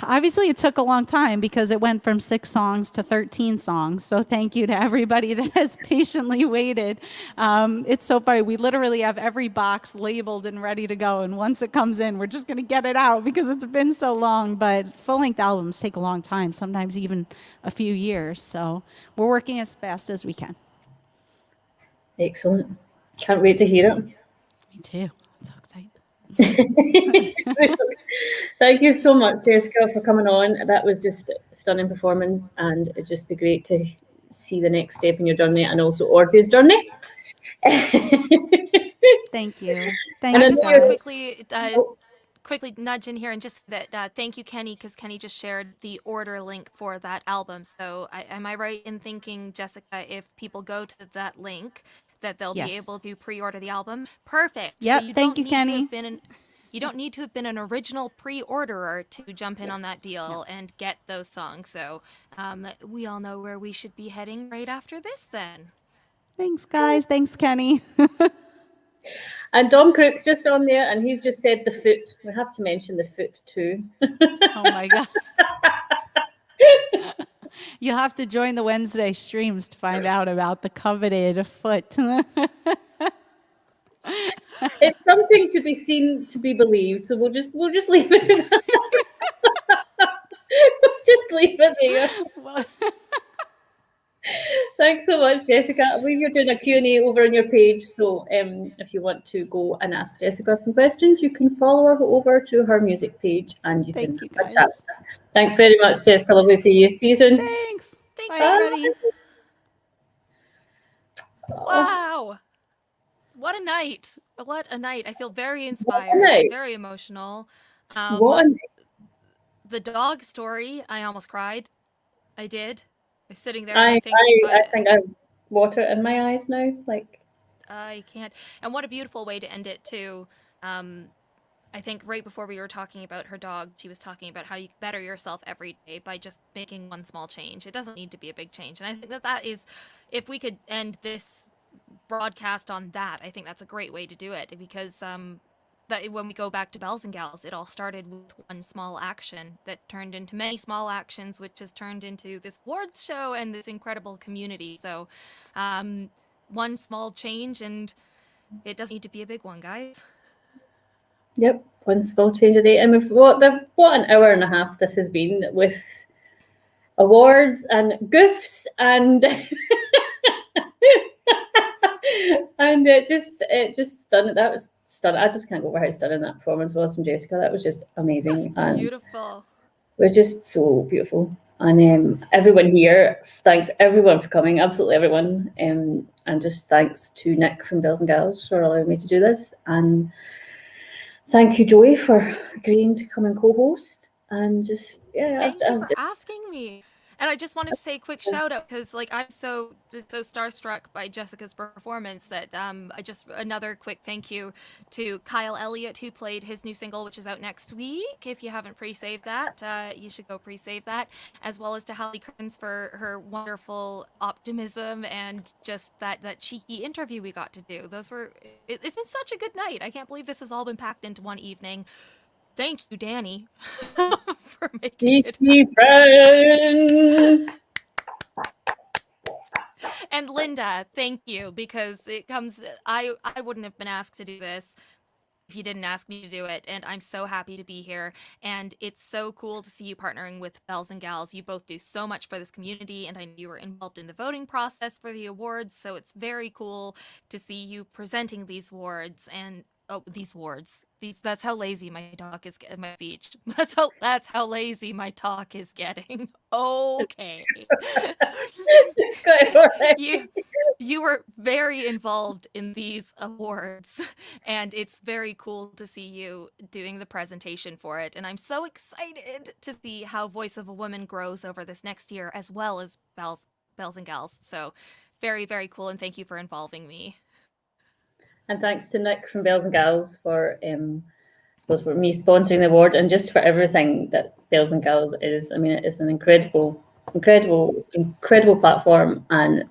Obviously, it took a long time because it went from 6 songs to 13 songs. So thank you to everybody that has patiently waited. It's so funny. We literally have every box labeled and ready to go. And once it comes in, we're just going to get it out because it's been so long. But full-length albums take a long time, sometimes even a few years. So we're working as fast as we can. Excellent. Can't wait to hear it. Me too. I'm so excited. Thank you so much, Jessica, for coming on. That was just a stunning performance, and it'd just be great to see the next step in your journey and also Orti's journey. Thank you. And Thank I you, I just know want to guys. quickly nudge in here and just that thank you, Kenny, because Kenny just shared the order link for that album. So am I right in thinking, Jessica, if people go to that link, that they'll Yes. be able to pre-order the album? Perfect. Yep. So Thank you, Kenny. You don't need to have been an original pre-orderer to jump in on that deal and get those songs. So we all know where we should be heading right after this then. Thanks, guys. Thanks, Kenny. And Dom Crook's just on there, and he's just said the foot. We have to mention the foot too. Oh my God. You'll have to join the Wednesday streams to find out about the coveted foot. It's something to be seen, to be believed. So we'll just leave it at that. We'll just leave it there. Well, Thanks so much, Jessica. I believe you're doing a Q&A over on your page. So if you want to go and ask Jessica some questions, you can follow her over to her music page and you thank can you, have a guys. chat. Thanks very much, Jessica. Lovely to see you. See you soon. Thanks. Thank Bye, you. everybody. Wow. What a night. What a night. I feel very What a inspired, night. very emotional. What a night. The dog story, I almost cried. I did. I was sitting there I and think I have water in my eyes now. Like, I can't. And what a beautiful way to end it too. I think right before we were talking about her dog, she was talking about how you can better yourself every day by just making one small change. It doesn't need to be a big change. And I think that is, if we could end this broadcast on that, I think that's a great way to do it, because that when we go back to Bells and Gals, it all started with one small action that turned into many small actions, which has turned into this awards show and this incredible community. So one small change, and it doesn't need to be a big one, guys. yep, one small change a day. And what an hour and a half this has been, with awards and goofs and and it just stunning. That was stunning. I just can't go over how stunning that performance was from Jessica. That was just amazing. That's beautiful. It was just so beautiful. And everyone here, thanks everyone for coming, absolutely everyone. And just thanks to Nick from Bells and Gals for allowing me to do this. And thank you, Joey, for agreeing to come and co-host. And just, Thank you for asking me. And I just wanted to say a quick shout out, because like I'm so starstruck by Jessica's performance that another quick thank you to Kyle Elliott, who played his new single, which is out next week. If you haven't pre-saved that, you should go pre-save that, as well as to Halle Kearns for her wonderful optimism and just that cheeky interview we got to do. It's been such a good night. I can't believe this has all been packed into one evening. Thank you, Danny, for making it friend. And Linda, thank you, because I wouldn't have been asked to do this if you didn't ask me to do it, and I'm so happy to be here. And it's so cool to see you partnering with Bells and Gals. You both do so much for this community, and I know you were involved in the voting process for the awards, so it's very cool to see you presenting these awards and these awards. That's how lazy my talk is getting. My speech. That's how lazy my talk is getting. Okay. You were very involved in these awards, and it's very cool to see you doing the presentation for it. And I'm so excited to see how Voice of a Woman grows over this next year, as well as Bells and Gals. So very, very cool. And thank you for involving me. And thanks to Nick from Bells and Gals for, I suppose, for me sponsoring the award, and just for everything that Bells and Gals is. I mean, it's an incredible platform, and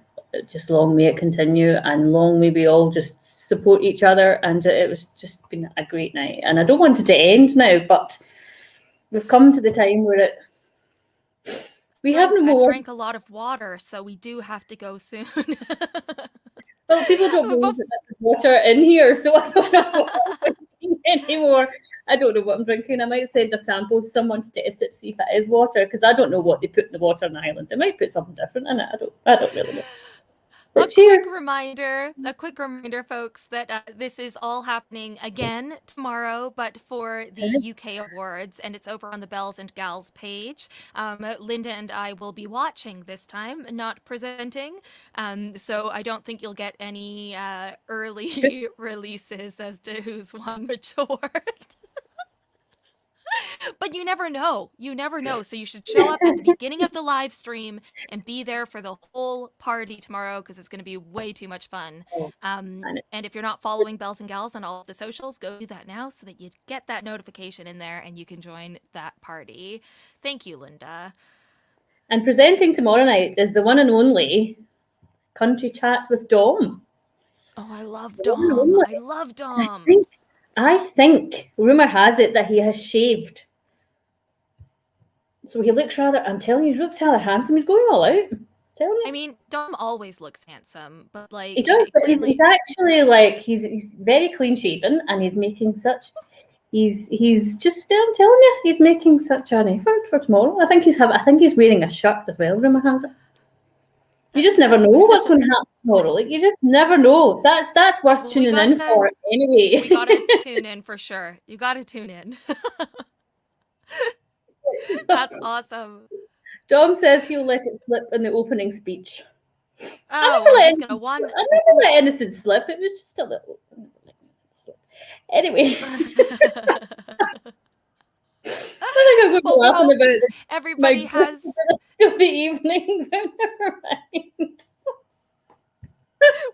just long may it continue, and long may we all just support each other. And it was just been a great night. And I don't want it to end now, but we've come to the time where we have no more. I drank a lot of water, so we do have to go soon. Well, people don't believe that this is water in here, so I don't know what I'm drinking anymore. I don't know what I'm drinking. I might send a sample to someone to test it to see if it is water, because I don't know what they put in the water on the island. They might put something different in it. I don't really know. But cheers. A quick reminder, folks, that this is all happening again tomorrow, but for the UK Awards, and it's over on the Bells and Gals page. Linda and I will be watching this time, not presenting, so I don't think you'll get any early releases as to who's won which award. But you never know. So you should show up at the beginning of the live stream and be there for the whole party tomorrow, because it's going to be way too much fun. And if you're not following Bells and Gals on all of the socials, go do that now so that you get that notification in there and you can join that party. Thank you, Linda. And presenting tomorrow night is the one and only Country Chat with Dom. Oh, I love Rumor, Dom. rumor. I love Dom. I think rumor has it that he has shaved. So he looks rather, I'm telling you, he looks rather handsome. He's going all out. I'm telling you. I mean, Dom always looks handsome, but like He does, but clearly, he's actually like, he's very clean shaven and he's making such, he's just, I'm telling you, he's making such an effort for tomorrow. I think he's wearing a shirt as well, rumor has it. You just never know what's going to happen tomorrow. Like, you just never know. That's worth tuning in for anyway. We gotta tune in for sure. You gotta tune in. That's awesome. Dom says he'll let it slip in the opening speech. Oh, he's gonna want. I never let anything slip. It was just a little. Anyway. I think I'm going to be laughing about everybody has of the evening. Never mind.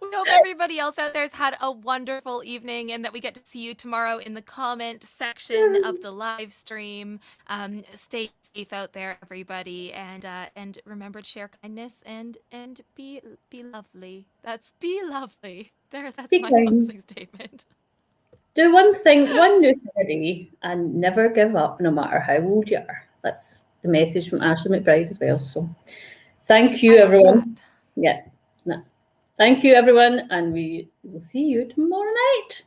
We hope everybody else out there has had a wonderful evening and that we get to see you tomorrow in the comment section of the live stream. Stay safe out there, everybody, and remember to share kindness and be lovely. Be lovely. That's my closing statement. Do one new thing a day, and never give up, no matter how old you are. That's the message from Ashley McBride as well. So, thank you, everyone. Yeah. No. Thank you, everyone, and we will see you tomorrow night.